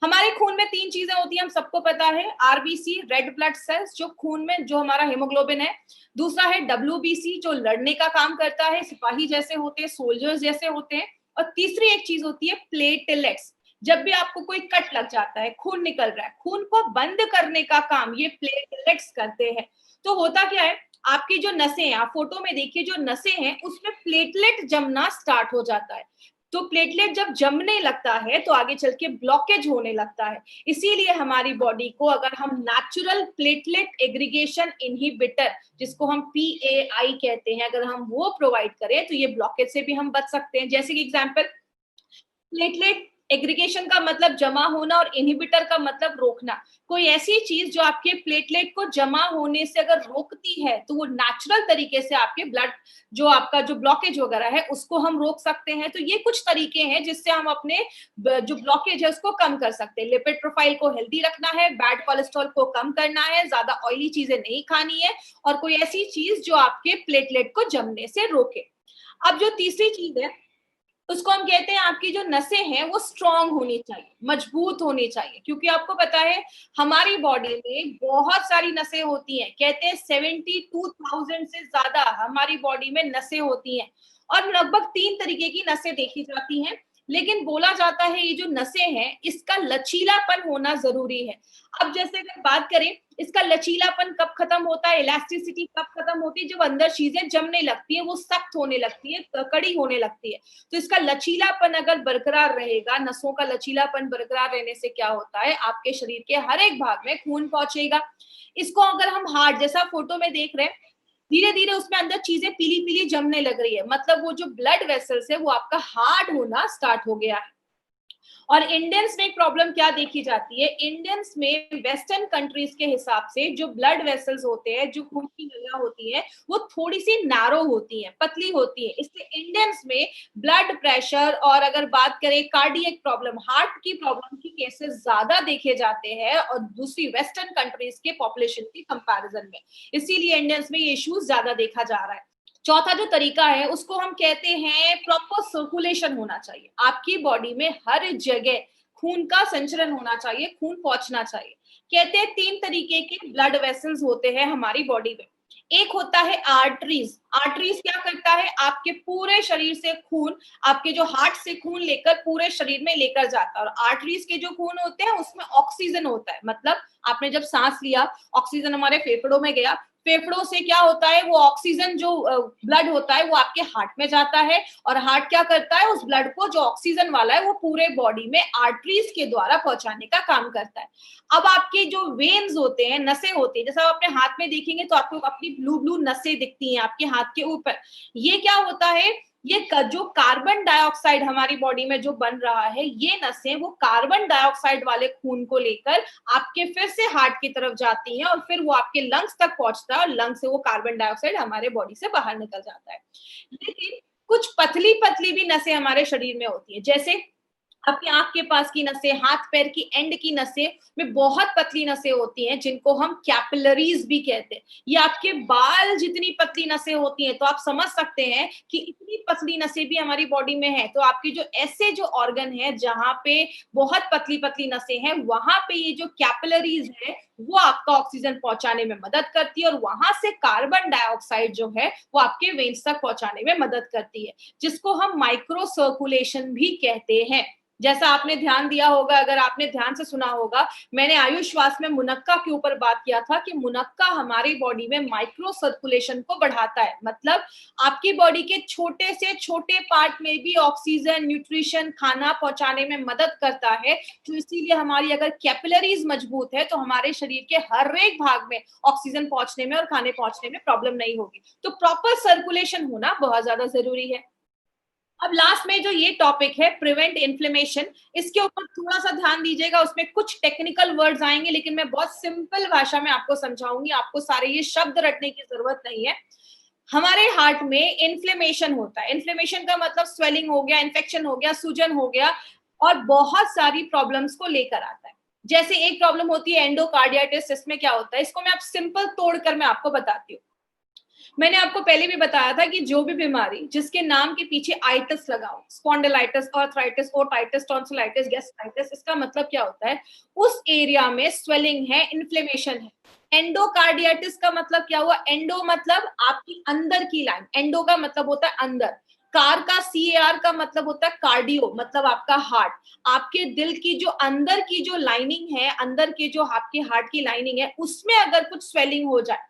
हमारे खून में 3 चीजें होती हैं, हम सबको पता है। आरबीसी, रेड ब्लड सेल्स, जो खून में जो हमारा हेमोग्लोबिन है। दूसरा है WBC, जो लड़ने का काम करता है, सिपाही जैसे होते हैं, सोल्जर्स जैसे होते हैं। और तीसरी एक चीज होती है प्लेटलेट्स। जब भी आपको कोई कट लग जाता है, खून निकल रहा है, खून को बंद करने का काम ये प्लेटलेट्स करते हैं। तो होता क्या है, आपकी जो नसें हैं, आप फोटो में देखिए, जो नसें हैं उसमें प्लेटलेट जमना स्टार्ट हो जाता है। तो प्लेटलेट जब जमने लगता है, तो आगे चल के ब्लॉकेज होने लगता है। इसीलिए हमारी बॉडी को अगर हम नेचुरल प्लेटलेट एग्रीगेशन इनहिबिटर, जिसको हम PAI कहते हैं, अगर हम वो प्रोवाइड करें, तो ये ब्लॉकेज से भी हम बच सकते हैं। जैसे कि एग्जांपल, प्लेटलेट एग्रीगेशन का मतलब जमा होना और इनहिबिटर का मतलब रोकना। कोई ऐसी चीज जो आपके प्लेटलेट को जमा होने से अगर रोकती है तो वो नेचुरल तरीके से आपके ब्लड जो आपका जो ब्लॉकेज वगैरह है उसको हम रोक सकते हैं। तो ये कुछ तरीके हैं जिससे हम अपने जो ब्लॉकेज है उसको कम कर सकते हैं। लिपिड प्रोफाइल को हेल्दी रखना है, बैड कोलेस्ट्रॉल को कम करना है, ज्यादा ऑयली चीजें नहीं खानी है, और कोई ऐसी चीज जो आपके प्लेटलेट को जमने से रोके। अब जो तीसरी चीज है उसको हम कहते हैं आपकी जो नसें हैं वो स्ट्रांग होनी चाहिए, मजबूत होनी चाहिए, क्योंकि आपको पता है हमारी बॉडी में बहुत सारी नसें होती हैं। कहते हैं 72,000 से ज्यादा हमारी बॉडी में नसें होती हैं और लगभग 3 तरीके की नसें देखी जाती हैं। लेकिन बोला जाता है ये जो नसें हैं इसका लचीलापन होना जरूरी है। अब जैसे अगर बात करें इसका लचीलापन कब खत्म होता है, इलास्टिसिटी कब खत्म होती है, जब अंदर चीजें जमने लगती है, वो सख्त होने लगती है, कड़ी होने लगती है। तो इसका लचीलापन अगर बरकरार रहेगा, नसों का लचीलापन बरकरार रहने से क्या होता है, आपके शरीर के हर एक भाग में खून पहुंचेगा। इसको अगर हम हार्ट जैसा फोटो में देख रहे हैं, धीरे धीरे उसमें अंदर चीजें पीली पीली जमने लग रही है, मतलब वो जो ब्लड वेसल्स है वो आपका हार्ड होना स्टार्ट हो गया है। और इंडियंस में एक प्रॉब्लम क्या देखी जाती है, इंडियंस में वेस्टर्न कंट्रीज के हिसाब से जो ब्लड वेसल्स होते हैं, जो खून की नलियां होती है, वो थोड़ी सी नैरो होती है, पतली होती है। इसलिए इंडियंस में ब्लड प्रेशर और अगर बात करें कार्डियक प्रॉब्लम, हार्ट की प्रॉब्लम की केसेस ज्यादा देखे जाते हैं और दूसरी वेस्टर्न कंट्रीज के पॉपुलेशन के कंपैरिजन में। इसीलिए इंडियंस में ये इश्यूज ज्यादा देखा जा रहा है। चौथा जो तरीका है उसको हम कहते हैं प्रॉपर सर्कुलेशन होना चाहिए। आपकी बॉडी में हर जगह खून का संचरण होना चाहिए, खून पहुंचना चाहिए। कहते हैं 3 तरीके के ब्लड वेसल्स होते हैं हमारी बॉडी में। एक होता है आर्टरीज। आर्टरीज क्या करता है, आपके पूरे शरीर से खून, आपके जो हार्ट से खून लेकर पूरे शरीर में लेकर जाता है। और आर्टरीज के जो खून होते हैं उसमें ऑक्सीजन होता है, मतलब आपने जब सांस लिया ऑक्सीजन हमारे फेफड़ों में गया, फेफड़ों से क्या होता है, वो ऑक्सीजन जो ब्लड होता है वो आपके हार्ट में जाता है, और हार्ट क्या करता है, उस ब्लड को जो ऑक्सीजन वाला है वो पूरे बॉडी में आर्टरीज के द्वारा पहुंचाने का काम करता है। अब आपके जो वेन्स होते हैं, नसें होती है, जैसे आप अपने हाथ में देखेंगे तो आपको अपनी ब्लू ब्लू नसें दिखती हैं आपके हाथ के ऊपर। ये क्या होता है, ये जो कार्बन डाइऑक्साइड हमारी बॉडी में जो बन रहा है, ये नसें वो कार्बन डाइऑक्साइड वाले खून को लेकर आपके फिर से हार्ट की तरफ जाती हैं और फिर वो आपके लंग्स तक पहुंचता है और लंग्स से वो कार्बन डाइऑक्साइड हमारे बॉडी से बाहर निकल जाता है। लेकिन कुछ पतली पतली भी नसें हमारे शरीर में होती है, जैसे आपकी आंख के पास की नसें, हाथ पैर की एंड की नसें में बहुत पतली नसें होती हैं जिनको हम कैपिलरीज भी कहते हैं। ये आपके बाल जितनी पतली नसें होती हैं, तो आप समझ सकते हैं कि इतनी पतली नसें भी हमारी बॉडी में है। तो आपकी जो ऐसे जो ऑर्गन है जहां पे बहुत पतली पतली नसें हैं, वहां पे ये जो कैपिलरीज है वो आपका ऑक्सीजन पहुंचाने में मदद करती है और वहां से कार्बन डाइऑक्साइड जो है वो आपके वेन्स तक पहुंचाने में मदद करती है, जिसको हम माइक्रो सर्कुलेशन भी कहते हैं। जैसा आपने ध्यान दिया होगा, अगर आपने ध्यान से सुना होगा, मैंने आयुष श्वास में मुनक्का के ऊपर बात किया था कि मुनक्का हमारी बॉडी में माइक्रो सर्कुलेशन को बढ़ाता है, मतलब आपकी बॉडी के छोटे से छोटे पार्ट में भी ऑक्सीजन, न्यूट्रिशन, खाना पहुंचाने में मदद करता है। तो इसीलिए हमारी अगर कैपिलरीज मजबूत है तो हमारे शरीर के हर एक भाग में ऑक्सीजन पहुंचने में और खाने पहुंचने में प्रॉब्लम नहीं होगी। तो प्रॉपर सर्कुलेशन होना बहुत ज्यादा जरूरी है। अब लास्ट में जो ये टॉपिक है प्रिवेंट इन्फ्लेमेशन, इसके ऊपर थोड़ा सा ध्यान दीजिएगा। उसमें कुछ टेक्निकल वर्ड्स आएंगे लेकिन मैं बहुत सिंपल भाषा में आपको समझाऊंगी, आपको सारे ये शब्द रटने की जरूरत नहीं है। हमारे हार्ट में इन्फ्लेमेशन होता है, इन्फ्लेमेशन का मतलब स्वेलिंग हो गया, इन्फेक्शन हो गया, सूजन हो गया, और बहुत सारी प्रॉब्लम्स को लेकर आता है। जैसे एक प्रॉब्लम होती है एंडोकार्डियाटिस, इसमें क्या होता है, इसको मैं आप सिंपल तोड़कर मैं आपको बताती हूँ। मैंने आपको पहले भी बताया था कि जो भी बीमारी जिसके नाम के पीछे आइटिस लगा हो, spondylitis, arthritis, otitis, tonsillitis, gastritis, इसका मतलब क्या होता है, उस एरिया में स्वेलिंग है, इन्फ्लेमेशन है। एंडोकार्डियाटिस का मतलब क्या हुआ, एंडो मतलब आपकी अंदर की लाइन, एंडो का मतलब होता है अंदर, कार का CAR का मतलब होता है कार्डियो, मतलब आपका हार्ट। आपके दिल की जो अंदर की जो लाइनिंग है, अंदर के जो आपके हार्ट की लाइनिंग है, उसमें अगर कुछ स्वेलिंग हो जाए,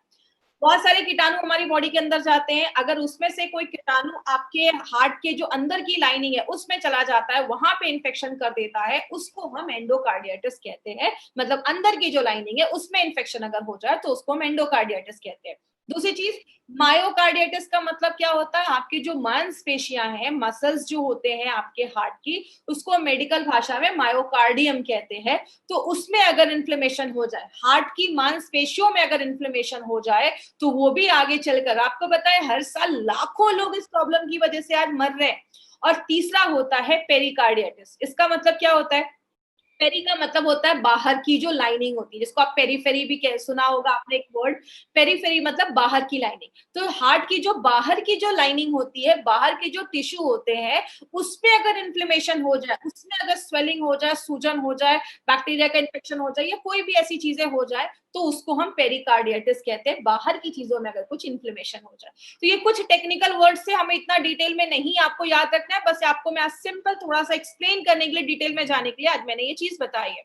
बहुत सारे कीटाणु हमारी बॉडी के अंदर जाते हैं, अगर उसमें से कोई कीटाणु आपके हार्ट के जो अंदर की लाइनिंग है उसमें चला जाता है, वहां पे इन्फेक्शन कर देता है, उसको हम एंडोकार्डियाटिस कहते हैं। मतलब अंदर की जो लाइनिंग है उसमें इन्फेक्शन अगर हो जाए तो उसको हम एंडोकार्डियाटिस कहते हैं। दूसरी चीज, मायोकार्डियटिस का मतलब क्या होता है, आपकी जो मांसपेशियां हैं, मसल्स जो होते हैं आपके हार्ट की, उसको मेडिकल भाषा में मायोकार्डियम कहते हैं। तो उसमें अगर इन्फ्लेमेशन हो जाए, हार्ट की मांसपेशियों में अगर इन्फ्लेमेशन हो जाए, तो वो भी आगे चलकर, आपको पता है हर साल लाखों लोग इस प्रॉब्लम की वजह से आज मर रहे हैं। और तीसरा होता है पेरिकार्डियटिस। इसका मतलब क्या होता है, पेरी का मतलब होता है बाहर की जो लाइनिंग होती है, जिसको आप पेरीफेरी भी सुना होगा आपने एक वर्ड, पेरीफेरी मतलब बाहर की लाइनिंग। तो हार्ट की जो बाहर की जो लाइनिंग होती है, बाहर के जो टिश्यू होते हैं, उस पे अगर इन्फ्लेमेशन हो जाए, उसमें अगर स्वेलिंग हो जाए, सूजन हो जाए, बैक्टीरिया का इन्फेक्शन हो जाए, या कोई भी ऐसी चीजें हो जाए, तो उसको हम पेरिकार्डियटिस कहते हैं। बाहर की चीजों में अगर कुछ इन्फ्लेमेशन हो जाए, तो ये कुछ टेक्निकल वर्ड से हमें इतना डिटेल में नहीं आपको याद रखना है, बस आपको मैं आज सिंपल थोड़ा सा एक्सप्लेन करने के लिए, डिटेल में जाने के लिए आज मैंने ये चीज बताई है।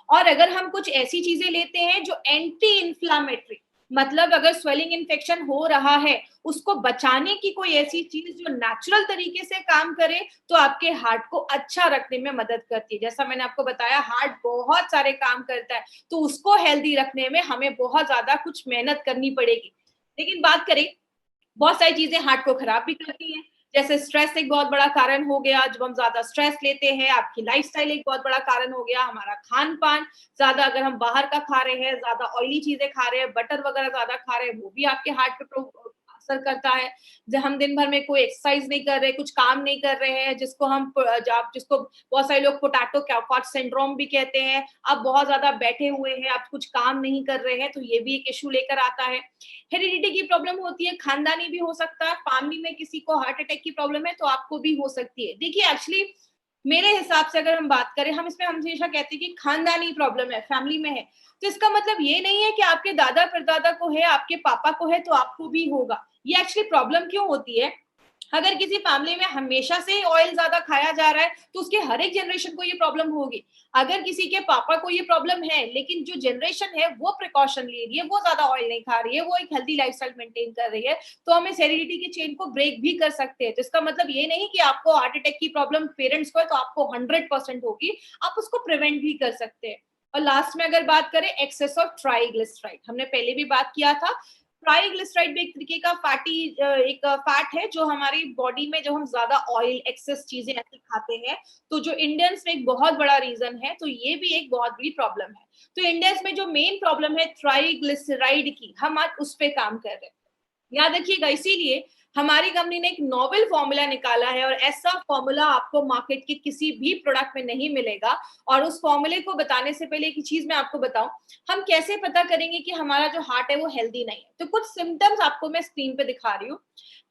और अगर हम कुछ ऐसी चीजें लेते हैं जो एंटी इंफ्लामेटरी, मतलब अगर स्वेलिंग इन्फेक्शन हो रहा है, उसको बचाने की कोई ऐसी चीज जो नेचुरल तरीके से काम करे, तो आपके हार्ट को अच्छा रखने में मदद करती है। जैसा मैंने आपको बताया, हार्ट बहुत सारे काम करता है, तो उसको हेल्दी रखने में हमें बहुत ज्यादा कुछ मेहनत करनी पड़ेगी। लेकिन बात करें, बहुत सारी चीजें हार्ट को खराब भी करती हैं। जैसे स्ट्रेस एक बहुत बड़ा कारण हो गया, जब हम ज्यादा स्ट्रेस लेते हैं, आपकी लाइफस्टाइल एक बहुत बड़ा कारण हो गया, हमारा खान पान ज्यादा अगर हम बाहर का खा रहे हैं, ज्यादा ऑयली चीजें खा रहे हैं, बटर वगैरह ज्यादा खा रहे हैं, वो भी आपके हार्ट पे असर करता है। जब हम दिन भर में कोई एक्सरसाइज नहीं कर रहे, कुछ काम नहीं कर रहे हैं, जिसको बहुत सारे लोग पोटैटो कैफॉट सिंड्रोम भी कहते हैं, आप बहुत ज्यादा बैठे हुए हैं, आप कुछ काम नहीं कर रहे हैं, तो ये भी एक इशू लेकर आता है। हेरिडिटी की प्रॉब्लम होती है, खानदानी भी हो सकता है, फैमिली में किसी को हार्ट अटैक की प्रॉब्लम है तो आपको भी हो सकती है। देखिए एक्चुअली मेरे हिसाब से अगर हम बात करें, हम इसमें हमेशा कहते हैं कि खानदानी प्रॉब्लम है, फैमिली में है, तो इसका मतलब ये नहीं है कि आपके दादा परदादा को है, आपके पापा को है तो आपको भी होगा। ये एक्चुअली प्रॉब्लम क्यों होती है, अगर किसी फैमिली में हमेशा से ऑयल ज्यादा खाया जा रहा है, तो उसके हर एक जनरेशन को ये प्रॉब्लम होगी। अगर किसी के पापा को ये प्रॉब्लम है, लेकिन जो जनरेशन है वो प्रिकॉशन ले रही है, वो ज्यादा ऑयल नहीं खा रही है, वो एक हेल्दी लाइफस्टाइल मेंटेन कर रही है, तो हम इस हेरिडिटी की चेन को ब्रेक भी कर सकते हैं। तो इसका मतलब ये नहीं कि आपको हार्ट अटैक की प्रॉब्लम पेरेंट्स को है तो आपको 100% होगी, आप उसको प्रिवेंट भी कर सकते हैं। और लास्ट में अगर बात करें, एक्सेस ऑफ ट्राइग्लिसराइड, हमने पहले भी बात किया था। ट्राइग्लिसराइड भी एक तरीके का एक फैट है, जो हमारी बॉडी में, जब हम ज्यादा ऑयल एक्सेस चीजें ऐसे खाते हैं, तो जो इंडियंस में एक बहुत बड़ा रीजन है, तो ये भी एक बहुत बड़ी प्रॉब्लम है। तो इंडियंस में जो मेन प्रॉब्लम है ट्राइग्लिसराइड की, हम आज उस पे काम कर रहे हैं, याद रखिएगा। इसीलिए हमारी कंपनी ने एक नोवेल फॉर्मूला निकाला है, और ऐसा फॉर्मूला आपको मार्केट के किसी भी प्रोडक्ट में नहीं मिलेगा। और उस फॉर्मूले को बताने से पहले एक चीज मैं आपको बताऊं, हम कैसे पता करेंगे कि हमारा जो हार्ट है वो हेल्दी नहीं है। तो कुछ सिम्टम्स आपको मैं स्क्रीन पे दिखा रही हूँ।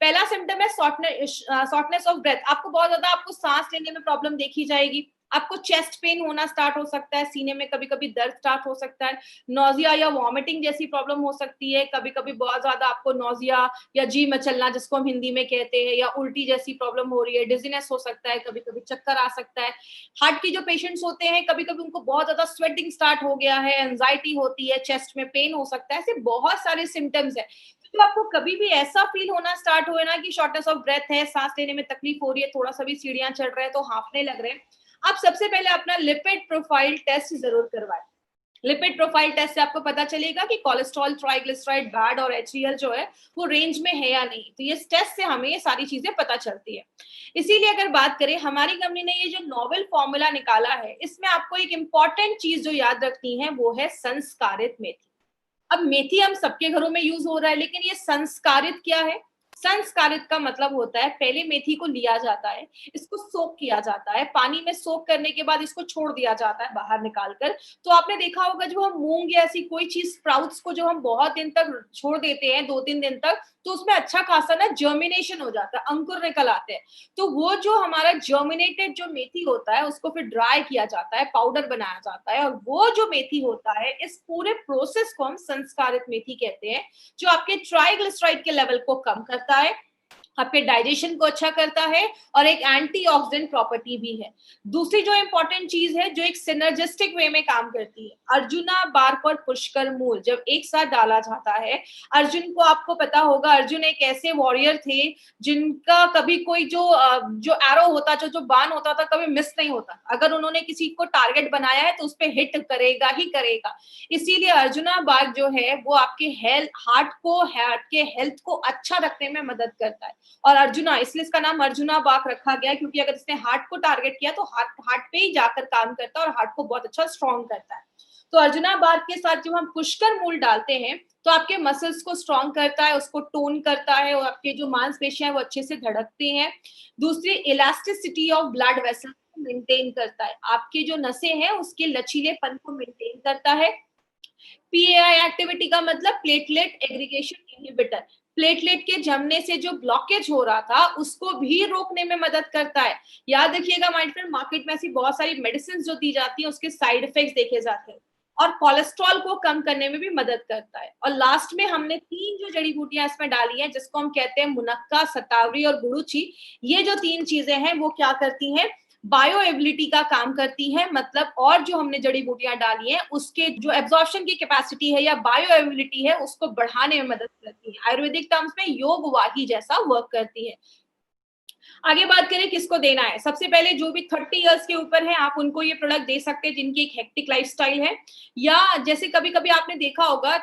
पहला सिम्टम है शॉर्टनेस ऑफ ब्रेथ, आपको बहुत ज्यादा आपको सांस लेने में प्रॉब्लम देखी जाएगी, आपको चेस्ट पेन होना स्टार्ट हो सकता है, सीने में कभी कभी दर्द स्टार्ट हो सकता है, नोजिया या वॉमिटिंग जैसी प्रॉब्लम हो सकती है, कभी कभी बहुत ज्यादा आपको नोजिया या जी मचलना जिसको हम हिंदी में कहते हैं, या उल्टी जैसी प्रॉब्लम हो रही है, डिजीनेस हो सकता है, कभी कभी चक्कर आ सकता है। हार्ट की जो पेशेंट्स होते हैं, कभी कभी उनको बहुत ज्यादा स्वेटिंग स्टार्ट हो गया है, एंजाइटी होती है, चेस्ट में पेन हो सकता है, ऐसे बहुत सारे सिम्टम्स है। तो आपको कभी भी ऐसा फील होना स्टार्ट हो ना कि शॉर्टनेस ऑफ ब्रेथ है, सांस लेने में तकलीफ हो रही है, थोड़ा सा भी सीढ़ियां चढ़ रहे हैं तो हांफने लग रहे हैं, आप सबसे पहले अपना लिपिड प्रोफाइल टेस्ट जरूर करवाएं। लिपिड प्रोफाइल टेस्ट से आपको पता चलेगा कि कोलेस्ट्रॉल, ट्राइग्लिसराइड, बैड और एचडीएल जो है वो रेंज में है या नहीं। तो ये टेस्ट से हमें ये सारी चीजें पता चलती है। इसीलिए अगर बात करें, हमारी कंपनी ने ये जो नोवेल फॉर्मूला निकाला है, इसमें आपको एक इंपॉर्टेंट चीज जो याद रखनी है वो है संस्कारित मेथी। अब मेथी हम सबके घरों में यूज हो रहा है, लेकिन ये संस्कारित क्या है? संस्कारित का मतलब होता है, पहले मेथी को लिया जाता है, इसको सोक किया जाता है, पानी में सोक करने के बाद इसको छोड़ दिया जाता है बाहर निकालकर। तो आपने देखा होगा, जब हम मूंग या ऐसी कोई चीज स्प्राउट्स को जो हम बहुत दिन तक छोड़ देते हैं, 2-3 दिन तक, तो उसमें अच्छा खासा ना जर्मिनेशन हो जाता है, अंकुर निकल आते हैं। तो वो जो हमारा जर्मिनेटेड जो मेथी होता है, उसको फिर ड्राई किया जाता है, पाउडर बनाया जाता है, और वो जो मेथी होता है, इस पूरे प्रोसेस को हम संस्कारित मेथी कहते हैं, जो आपके ट्राइग्लिसराइड के लेवल को कम करता है, आपके डाइजेशन को अच्छा करता है और एक एंटीऑक्सीडेंट प्रॉपर्टी भी है। दूसरी जो इंपॉर्टेंट चीज है जो एक सिनर्जिस्टिक वे में काम करती है, अर्जुना बार्क और पुष्कर मूल जब एक साथ डाला जाता है, अर्जुन को आपको पता होगा, अर्जुन एक ऐसे वॉरियर थे जिनका कभी कोई जो एरो होता, जो बाण होता था, कभी मिस नहीं होता। अगर उन्होंने किसी को टारगेट बनाया है तो उस पर हिट करेगा ही करेगा। इसीलिए अर्जुना बार्क जो है वो आपके हार्ट के हेल्थ को अच्छा रखने में मदद करता है। और अर्जुना, इसलिए इसका नाम अर्जुना बाग रखा गया, क्योंकि अगर इसने हार्ट को टारगेट किया तो हार्ट पे ही जाकर काम करता है और हार्ट को बहुत अच्छा स्ट्रॉन्ग करता है। तो अर्जुना बाग के साथ जब हम पुष्कर मूल डालते हैं तो आपके मसल्स को स्ट्रॉन्ग करता है, उसको टोन करता है और आपके जो मांसपेशियां हैं वो अच्छे से धड़कती हैं। दूसरी, इलास्टिसिटी ऑफ ब्लड वेसल को मेंटेन करता है, आपके जो नसें हैं उसके लचीलेपन को मेंटेन करता है। पीएआई एक्टिविटी का मतलब प्लेटलेट एग्रीगेशन इनहिबिटर, प्लेटलेट के जमने से जो ब्लॉकेज हो रहा था उसको भी रोकने में मदद करता है। याद रखिएगा माय फ्रेंड, मार्केट में ऐसी बहुत सारी मेडिसिन जो दी जाती है उसके साइड इफेक्ट्स देखे जाते हैं, और कोलेस्ट्रॉल को कम करने में भी मदद करता है। और लास्ट में हमने 3 जो जड़ी बूटियां इसमें डाली हैं जिसको हम कहते हैं मुनक्का, सतावरी और गुड़ुची, ये जो 3 चीजें हैं वो क्या करती हैं, बायो एबिलिटी का काम करती है। मतलब और जो हमने जड़ी बूटियां डाली हैं उसके जो एब्जॉर्प्शन की कैपेसिटी है या बायो एबिलिटी है उसको बढ़ाने में मदद करती है। आयुर्वेदिक टर्म्स में योग वाही जैसा वर्क करती है। आगे बात करें किसको देना है, सबसे पहले जो भी 30 इयर्स के ऊपर है आप उनको ये प्रोडक्ट दे सकते हैं जिनकी एक हेक्टिक लाइफस्टाइल है, या जैसे कभी कभी आपने देखा होगा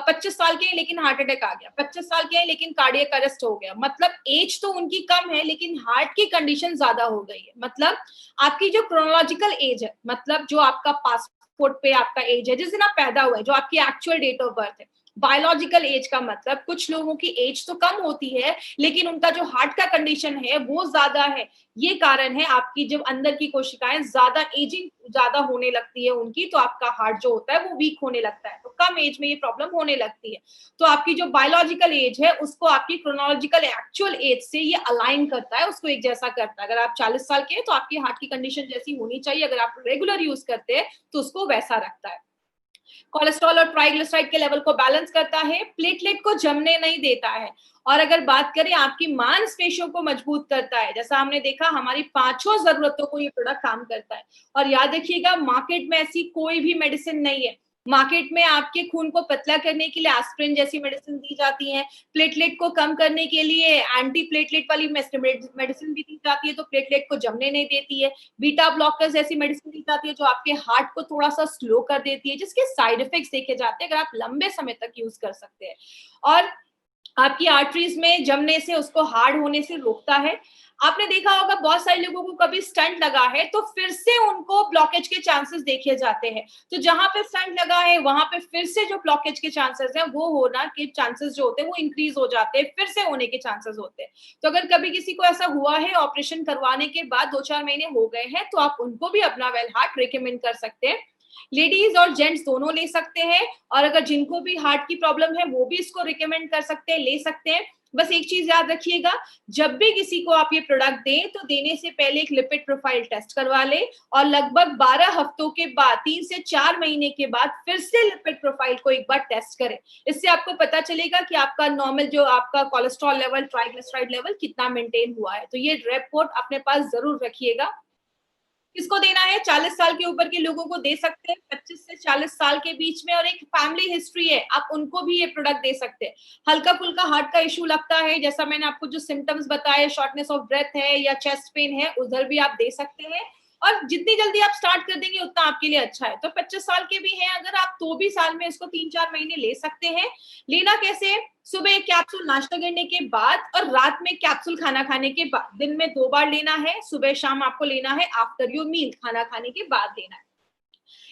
25 साल के हैं लेकिन हार्ट अटैक आ गया, 25 साल के हैं लेकिन कार्डियक अरेस्ट हो गया, मतलब एज तो उनकी कम है लेकिन हार्ट की कंडीशन ज्यादा हो गई है। मतलब आपकी जो क्रोनोलॉजिकल एज है, मतलब जो आपका पासपोर्ट पे आपका एज है जिस दिन आप पैदा हुए, जो आपकी एक्चुअल डेट ऑफ बर्थ है। बायोलॉजिकल एज का मतलब कुछ लोगों की एज तो कम होती है लेकिन उनका जो हार्ट का कंडीशन है वो ज्यादा है। ये कारण है, आपकी जब अंदर की कोशिकाएं ज्यादा एजिंग ज्यादा होने लगती है उनकी, तो आपका हार्ट जो होता है वो वीक होने लगता है, तो कम एज में ये प्रॉब्लम होने लगती है। तो आपकी जो बायोलॉजिकल एज है उसको आपकी क्रोनोलॉजिकल एक्चुअल एज से ये अलाइन करता है, उसको एक जैसा करता है। अगर आप 40 साल के हैं तो आपकी हार्ट की कंडीशन जैसी होनी चाहिए, अगर आप रेगुलर यूज करते हैं तो उसको वैसा रखता है। कोलेस्ट्रॉल और ट्राइग्लिसराइड के लेवल को बैलेंस करता है, प्लेटलेट को जमने नहीं देता है, और अगर बात करें आपकी मांसपेशियों को मजबूत करता है। जैसा हमने देखा हमारी 5 जरूरतों को ये प्रोडक्ट काम करता है। और याद रखिएगा मार्केट में ऐसी कोई भी मेडिसिन नहीं है, मार्केट में आपके खून को पतला करने के लिए एस्पिरिन जैसी मेडिसिन दी जाती है, प्लेटलेट को कम करने के लिए एंटी प्लेटलेट वाली मेडिसिन भी दी जाती है तो प्लेटलेट को जमने नहीं देती है, बीटा ब्लॉकर्स जैसी मेडिसिन दी जाती है जो आपके हार्ट को थोड़ा सा स्लो कर देती है, जिसके साइड इफेक्ट्स देखे जाते हैं अगर आप लंबे समय तक यूज कर सकते हैं, और आपकी आर्टरीज में जमने से उसको हार्ड होने से रोकता है। आपने देखा होगा बहुत सारे लोगों को कभी स्टंट लगा है तो फिर से उनको ब्लॉकेज के चांसेस देखे जाते हैं, तो जहां पे स्टंट लगा है वहां पे फिर से जो ब्लॉकेज के चांसेस हैं वो होना के चांसेस जो होते हैं वो इंक्रीज हो जाते हैं, फिर से होने के चांसेस होते हैं। तो अगर कभी किसी को ऐसा हुआ है ऑपरेशन करवाने के बाद 2-4 महीने हो गए हैं तो आप उनको भी अपना वेल हार्ट रिकमेंड कर सकते हैं। लेडीज और जेंट्स दोनों ले सकते हैं, और अगर जिनको भी हार्ट की प्रॉब्लम है वो भी इसको रिकमेंड कर सकते हैं, ले सकते हैं। बस एक चीज याद रखिएगा, जब भी किसी को आप ये प्रोडक्ट दें तो देने से पहले एक लिपिड प्रोफाइल टेस्ट करवा लें, और लगभग 12 हफ्तों के बाद 3 से 4 महीने के बाद फिर से लिपिड प्रोफाइल को एक बार टेस्ट करें। इससे आपको पता चलेगा कि आपका नॉर्मल जो आपका कोलेस्ट्रॉल लेवल, ट्राइग्लिसराइड लेवल कितना मेंटेन हुआ है। तो ये रिपोर्ट अपने पास जरूर रखिएगा। किसको देना है, 40 साल के ऊपर के लोगों को दे सकते हैं, 25 से 40 साल के बीच में और एक फैमिली हिस्ट्री है आप उनको भी ये प्रोडक्ट दे सकते हैं। हल्का फुल्का हार्ट का इशू लगता है, जैसा मैंने आपको जो सिम्टम्स बताए, शॉर्टनेस ऑफ ब्रेथ है या चेस्ट पेन है, उधर भी आप दे सकते हैं, और जितनी जल्दी आप स्टार्ट कर देंगे उतना आपके लिए अच्छा है। तो 25 साल के भी हैं अगर आप तो भी साल में इसको 3-4 महीने ले सकते हैं। लेना कैसे, सुबह एक कैप्सूल नाश्ता करने के बाद और रात में कैप्सूल खाना खाने के बाद, दिन में 2 बार लेना है, सुबह शाम आपको लेना है, आफ्टर योर मील खाना खाने के बाद लेना है।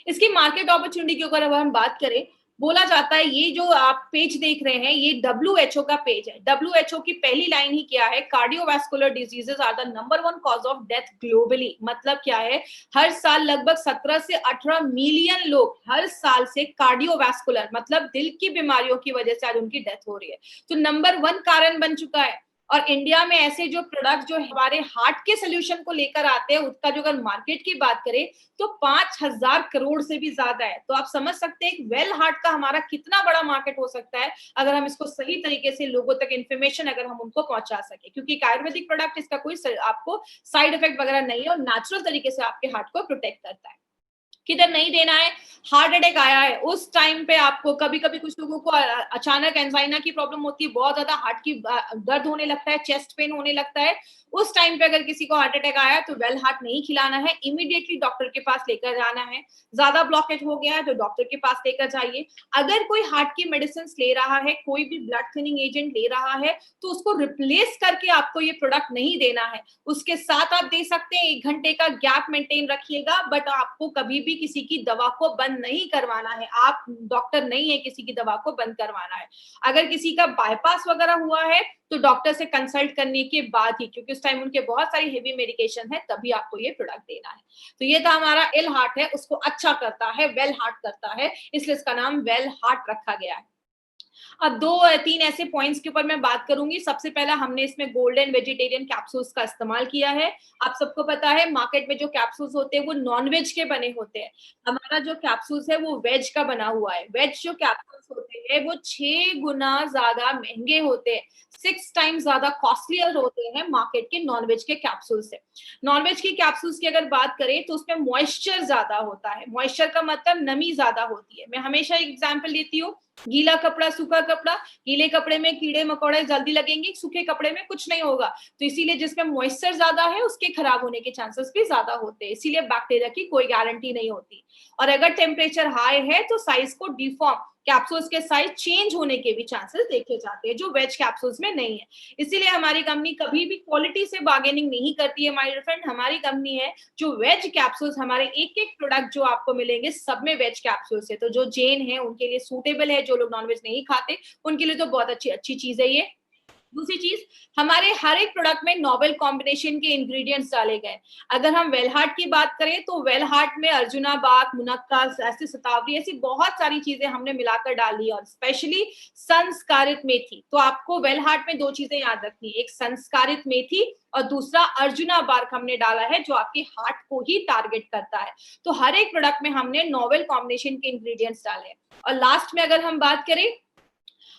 इसकी मार्केट अपॉर्चुनिटी की अगर हम बात करें, बोला जाता है ये जो आप पेज देख रहे हैं ये WHO का पेज है। WHO की पहली लाइन ही क्या है, cardiovascular diseases are the number 1 cause of death globally. मतलब क्या है, हर साल लगभग 17 से 18 मिलियन लोग हर साल से कार्डियोवास्कुलर मतलब दिल की बीमारियों की वजह से आज उनकी डेथ हो रही है। तो नंबर 1 कारण बन चुका है। और इंडिया में ऐसे जो प्रोडक्ट जो हमारे हार्ट के सोल्यूशन को लेकर आते हैं, उसका जो अगर मार्केट की बात करें तो 5,000 करोड़ से भी ज्यादा है। तो आप समझ सकते हैं वेल हार्ट का हमारा कितना बड़ा मार्केट हो सकता है अगर हम इसको सही तरीके से लोगों तक इन्फॉर्मेशन अगर हम उनको पहुंचा सके, क्योंकि एक आयुर्वेदिक प्रोडक्ट इसका कोई आपको साइड इफेक्ट वगैरह नहीं है और नेचुरल तरीके से आपके हार्ट को प्रोटेक्ट करता है। किधर नहीं देना है, हार्ट अटैक आया है उस टाइम पे आपको, कभी कभी कुछ लोगों को अचानक एंजाइना की प्रॉब्लम होती है, बहुत ज्यादा हार्ट की दर्द होने लगता है, चेस्ट पेन होने लगता है, उस टाइम पे अगर किसी को हार्ट अटैक आया है तो वेल हार्ट नहीं खिलाना है, इमीडिएटली डॉक्टर के पास लेकर जाना है। ज्यादा ब्लॉकेज हो गया है तो डॉक्टर के पास लेकर जाइए। अगर कोई हार्ट की मेडिसिन ले रहा है, कोई भी ब्लड थिनिंग एजेंट ले रहा है, तो उसको रिप्लेस करके आपको ये प्रोडक्ट नहीं देना है। उसके साथ आप दे सकते हैं, 1 घंटे का गैप मेंटेन रखिएगा, बट आपको कभी भी किसी की दवा को बंद नहीं करवाना है। आप डॉक्टर नहीं है किसी की दवा को बंद करवाना है। अगर किसी का बाईपास वगैरह हुआ है तो डॉक्टर से कंसल्ट करने के बाद ही, क्योंकि उस टाइम उनके बहुत सारी हेवी मेडिकेशन है, तभी आपको ये प्रोडक्ट देना है। तो ये था हमारा इल हार्ट है, उसको अच्छा करता है, वेल हार्ट करता है, इसलिए इसका नाम वेल हार्ट रखा गया है। अब 2-3 ऐसे पॉइंट्स के ऊपर मैं बात करूंगी। सबसे पहला, हमने इसमें गोल्डन वेजिटेरियन कैप्सूल्स का इस्तेमाल किया है। आप सबको पता है मार्केट में जो कैप्सूल्स होते हैं वो नॉन वेज के बने होते हैं, हमारा जो कैप्सूल्स है वो वेज का बना हुआ है। वेज जो कैप्सूल्स होते हैं वो 6 गुना ज्यादा महंगे होते हैं, 6 टाइम्स ज्यादा कॉस्टलियर होते हैं मार्केट के नॉनवेज के कैप्सूल से। नॉनवेज की कैप्सूल्स की अगर बात करें तो उसमें मॉइस्चर ज्यादा होता है। मॉइस्चर का मतलब नमी ज्यादा होती है। मैं हमेशा एक एग्जांपल देती हूँ, गीला कपड़ा, सूखा कपड़ा, गीले कपड़े में कीड़े मकोड़े जल्दी लगेंगे, सूखे कपड़े में कुछ नहीं होगा। तो इसीलिए जिसमें मॉइस्चर ज्यादा है उसके खराब होने के चांसेस भी ज्यादा होते हैं, इसीलिए बैक्टीरिया की कोई गारंटी नहीं होती। और अगर टेम्परेचर हाई है तो साइज को डिफॉर्म, कैप्सूल्स के साइज चेंज होने के भी चांसेस देखे जाते हैं, जो वेज कैप्सूल्स में नहीं है। इसीलिए हमारी कंपनी कभी भी क्वालिटी से बार्गेनिंग नहीं करती है माय डियर फ्रेंड। हमारी कंपनी है जो वेज कैप्सूल्स, हमारे एक एक प्रोडक्ट जो आपको मिलेंगे सब में वेज कैप्सूल्स है। तो जो जैन है उनके लिए सूटेबल है, जो लोग नॉनवेज नहीं खाते उनके लिए तो बहुत अच्छी अच्छी चीज है ये। दूसरी चीज, हमारे हर एक प्रोडक्ट में नोवेल कॉम्बिनेशन के इंग्रेडिएंट्स डाले गए। अगर हम वेलहार्ट की बात करें तो वेलहार्ट में अर्जुना बाग, मुनक्का, ऐसी शतावरी, ऐसी बहुत सारी चीजें हमने मिलाकर डाली, और स्पेशली संस्कारित मेथी। तो आपको वेलहार्ट में 2 चीजें याद रखनी है, एक संस्कारित मेथी और दूसरा अर्जुना बार्क हमने डाला है जो आपके हार्ट को ही टारगेट करता है। तो हर एक प्रोडक्ट में हमने नोवेल कॉम्बिनेशन के इंग्रेडिएंट्स डाले हैं। और लास्ट में अगर हम बात करें,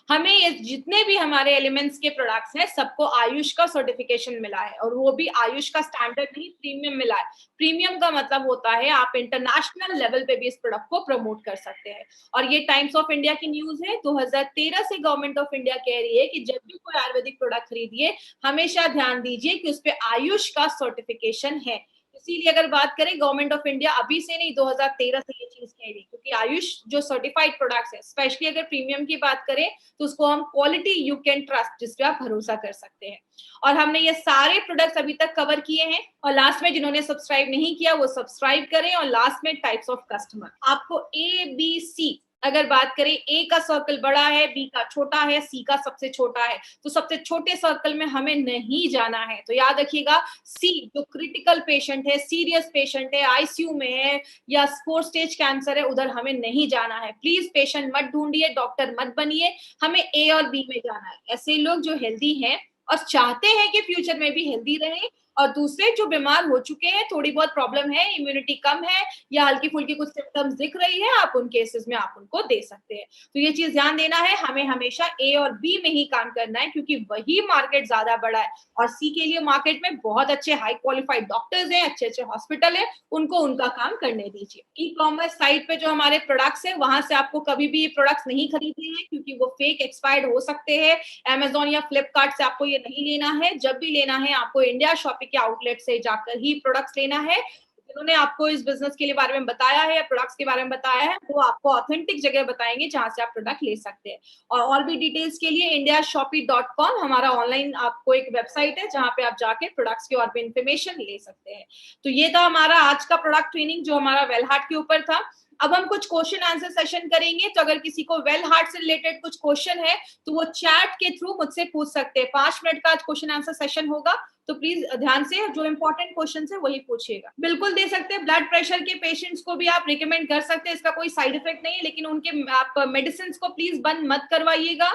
हमें ये जितने भी हमारे एलिमेंट्स के प्रोडक्ट्स हैं सबको आयुष का सर्टिफिकेशन मिला है, और वो भी आयुष का स्टैंडर्ड नहीं, प्रीमियम मिला है। प्रीमियम का मतलब होता है आप इंटरनेशनल लेवल पे भी इस प्रोडक्ट को प्रमोट कर सकते हैं। और ये टाइम्स ऑफ इंडिया की न्यूज है, 2013 से गवर्नमेंट ऑफ इंडिया कह रही है कि जब भी कोई आयुर्वेदिक प्रोडक्ट खरीदिए हमेशा ध्यान दीजिए कि उस पर आयुष का सर्टिफिकेशन है। इसीलिए अगर बात करें, गवर्नमेंट ऑफ इंडिया अभी से नहीं 2013 से ये चीज कह रही, क्योंकि आयुष जो सर्टिफाइड प्रोडक्ट्स है, स्पेशली अगर प्रीमियम की बात करें तो उसको हम क्वालिटी यू कैन ट्रस्ट, जिस पे आप भरोसा कर सकते हैं। और हमने ये सारे प्रोडक्ट्स अभी तक कवर किए हैं। और लास्ट में जिन्होंने सब्सक्राइब नहीं किया वो सब्सक्राइब करें। और लास्ट में टाइप्स ऑफ कस्टमर, आपको ABC अगर बात करें, ए का सर्कल बड़ा है, बी का छोटा है, सी का सबसे छोटा है, तो सबसे छोटे सर्कल में हमें नहीं जाना है। तो याद रखिएगा, सी जो क्रिटिकल पेशेंट है, सीरियस पेशेंट है, आईसीयू में है या 4 स्टेज कैंसर है, उधर हमें नहीं जाना है। प्लीज पेशेंट मत ढूंढिए, डॉक्टर मत बनिए, हमें ए और बी में जाना है। ऐसे लोग जो हेल्दी हैं और चाहते हैं कि फ्यूचर में भी हेल्दी रहें, और दूसरे जो बीमार हो चुके हैं, थोड़ी बहुत प्रॉब्लम है, इम्यूनिटी कम है या हल्की फुल्की कुछ सिम्टम्स दिख रही है, आप उन केसेस में आप उनको दे सकते हैं। तो ये चीज ध्यान देना है, हमें हमेशा ए और बी में ही काम करना है, क्योंकि वही मार्केट ज्यादा बड़ा है। और सी के लिए मार्केट में बहुत अच्छे हाई क्वालिफाइड डॉक्टर्स हैं, अच्छे अच्छे हॉस्पिटल है, उनको उनका काम करने दीजिए। ई कॉमर्स साइट पे जो हमारे प्रोडक्ट्स है, वहां से आपको कभी भी ये प्रोडक्ट्स नहीं खरीदने हैं, क्योंकि वो फेक एक्सपायर्ड हो सकते हैं। अमेजोन या फ्लिपकार्ट से आपको ये नहीं लेना है। जब भी लेना है आपको इंडिया शॉपिंग के आउटलेट से जाकर ही प्रोडक्ट्स लेना है। जिन्होंने आपको इस बिजनेस के लिए बारे में बताया है या प्रोडक्ट्स के बारे में बताया है, वो आपको ऑथेंटिक जगह बताएंगे जहां से आप प्रोडक्ट ले सकते हैं। और भी डिटेल्स के लिए indiashopee.com हमारा ऑनलाइन आपको एक वेबसाइट है जहां पे आप जाके प्रोडक्ट्स की और भी इंफॉर्मेशन ले सकते हैं। तो ये था हमारा आज का प्रोडक्ट ट्रेनिंग जो हमारा वेलहार्ट के ऊपर था। अब हम कुछ क्वेश्चन आंसर सेशन करेंगे, तो अगर किसी को वेल हार्ट से रिलेटेड कुछ क्वेश्चन है तो वो चैट के थ्रू मुझसे पूछ सकते हैं। 5 मिनट का आज क्वेश्चन आंसर सेशन होगा, तो प्लीज ध्यान से जो इंपॉर्टेंट क्वेश्चन है वही पूछिएगा। बिल्कुल दे सकते हैं। ब्लड प्रेशर के पेशेंट्स को भी आप रिकमेंड कर सकते हैं, इसका कोई साइड इफेक्ट नहीं है, लेकिन उनके आप मेडिसिन को प्लीज बंद मत करवाइएगा।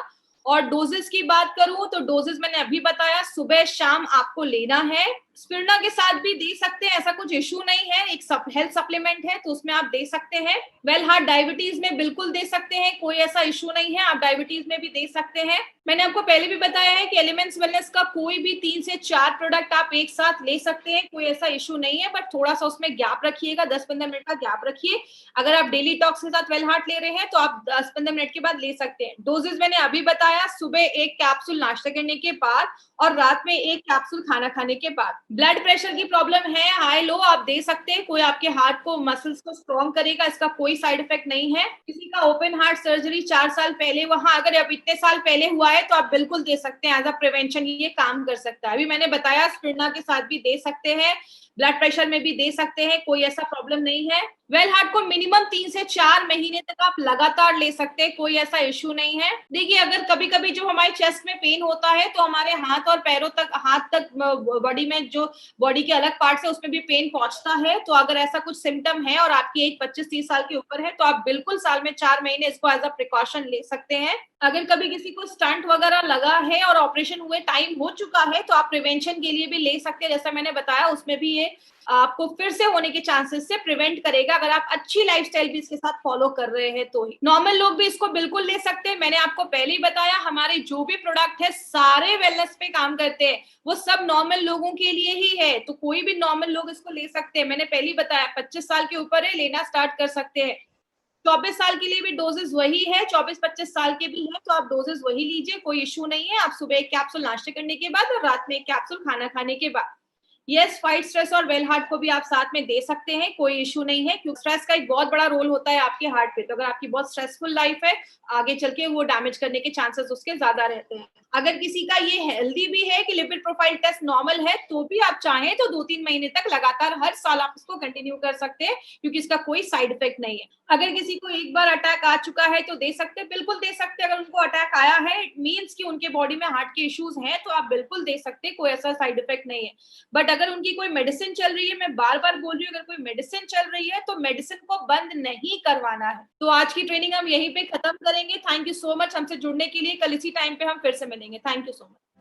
और डोजेस की बात करूं तो डोजेस मैंने अभी बताया, सुबह शाम आपको लेना है। स्पिरुलिना के साथ भी दे सकते हैं, ऐसा कुछ इशू नहीं है, एक हेल्थ सप्लीमेंट है तो उसमें आप दे सकते हैं। वेल हार्ट डायबिटीज में बिल्कुल दे सकते हैं, कोई ऐसा इशू नहीं है, आप डायबिटीज में भी दे सकते हैं। मैंने आपको पहले भी बताया है कि एलिमेंट्स वेलनेस का कोई भी 3 से 4 प्रोडक्ट आप एक साथ ले सकते हैं, कोई ऐसा इशू नहीं है, बट थोड़ा सा उसमें गैप रखिएगा, 10-15 मिनट का गैप रखिए। अगर आप डेली टॉक्स के साथ वेल हार्ट ले रहे हैं तो आप 10-15 मिनट के बाद ले सकते हैं। डोजेज मैंने अभी बताया, सुबह 1 कैप्सूल नाश्ता करने के बाद और रात में 1 कैप्सूल खाना खाने के बाद। ब्लड प्रेशर की प्रॉब्लम है, हाई लो आप दे सकते हैं, कोई आपके हार्ट को मसल्स को स्ट्रॉन्ग करेगा, इसका कोई साइड इफेक्ट नहीं है। किसी का ओपन हार्ट सर्जरी 4 साल पहले, वहां अगर अब इतने साल पहले हुआ है तो आप बिल्कुल दे सकते हैं, एज अ प्रिवेंशन ये काम कर सकता है। अभी मैंने बताया स्पिरुलिना के साथ भी दे सकते हैं, ब्लड प्रेशर में भी दे सकते हैं, कोई ऐसा प्रॉब्लम नहीं है। वेल हार्ट को मिनिमम 3 से 4 महीने तक आप लगातार ले सकते हैं, कोई ऐसा इश्यू नहीं है। देखिए अगर कभी कभी जो हमारे चेस्ट में पेन होता है तो हमारे हाथ और पैरों तक, हाथ तक बॉडी में जो बॉडी के अलग पार्ट है उसमें भी पेन पहुंचता है, तो अगर ऐसा कुछ सिम्टम है और आपकी एज 25-30 साल के ऊपर है तो आप बिल्कुल साल में 4 महीने इसको एज अ प्रिकॉशन ले सकते हैं। अगर कभी किसी को स्टंट वगैरह लगा है और ऑपरेशन हुए टाइम हो चुका है तो आप प्रिवेंशन के लिए भी ले सकते हैं, जैसा मैंने बताया उसमें भी ये आपको फिर से होने के चांसेस से प्रिवेंट करेगा, अगर आप अच्छी लाइफस्टाइल भी इसके साथ फॉलो कर रहे हैं तो ही। नॉर्मल लोग भी इसको बिल्कुल ले सकते हैं, मैंने आपको पहले ही बताया हमारे जो भी प्रोडक्ट है सारे वेलनेस पे काम करते हैं, वो सब नॉर्मल लोगों के लिए ही है, तो कोई भी नॉर्मल लोग इसको ले सकते हैं। मैंने पहले ही बताया 25 साल के ऊपर है, लेना स्टार्ट कर सकते हैं। 24 साल के लिए भी डोजेस वही है, 24-25 साल के भी है तो आप डोजेस वही लीजिए, कोई इश्यू नहीं है। आप सुबह 1 कैप्सूल नाश्ते करने के बाद और रात में 1 कैप्सूल खाना खाने के बाद। यस, फाइट स्ट्रेस और वेल हार्ट को भी आप साथ में दे सकते हैं, कोई इशू नहीं है, क्योंकि स्ट्रेस का एक बहुत बड़ा रोल होता है आपके हार्ट पे, तो अगर आपकी बहुत स्ट्रेसफुल लाइफ है आगे चल के वो डैमेज करने के चांसेस उसके ज्यादा रहते हैं। अगर किसी का ये हेल्दी भी है कि लिपिड प्रोफाइल टेस्ट नॉर्मल है तो भी आप चाहें तो 2-3 महीने तक लगातार हर साल आप इसको कंटिन्यू कर सकते हैं, क्योंकि इसका कोई साइड इफेक्ट नहीं है। अगर किसी को एक बार अटैक आ चुका है तो दे सकते हैं, बिल्कुल दे सकते हैं। अगर उनको अटैक आया है इट मीन्स कि उनके बॉडी में हार्ट के इश्यूज हैं तो आप बिल्कुल दे सकते हैं, कोई ऐसा साइड इफेक्ट नहीं है। बट अगर उनकी कोई मेडिसिन चल रही है, मैं बार बार बोल रही हूँ, अगर कोई मेडिसिन चल रही है तो मेडिसिन को बंद नहीं करवाना है। तो आज की ट्रेनिंग हम यहीं पे खत्म करेंगे। थैंक यू सो मच हमसे जुड़ने के लिए, कल इसी टाइम पे हम फिर से मिलेंगे। Thank you so much.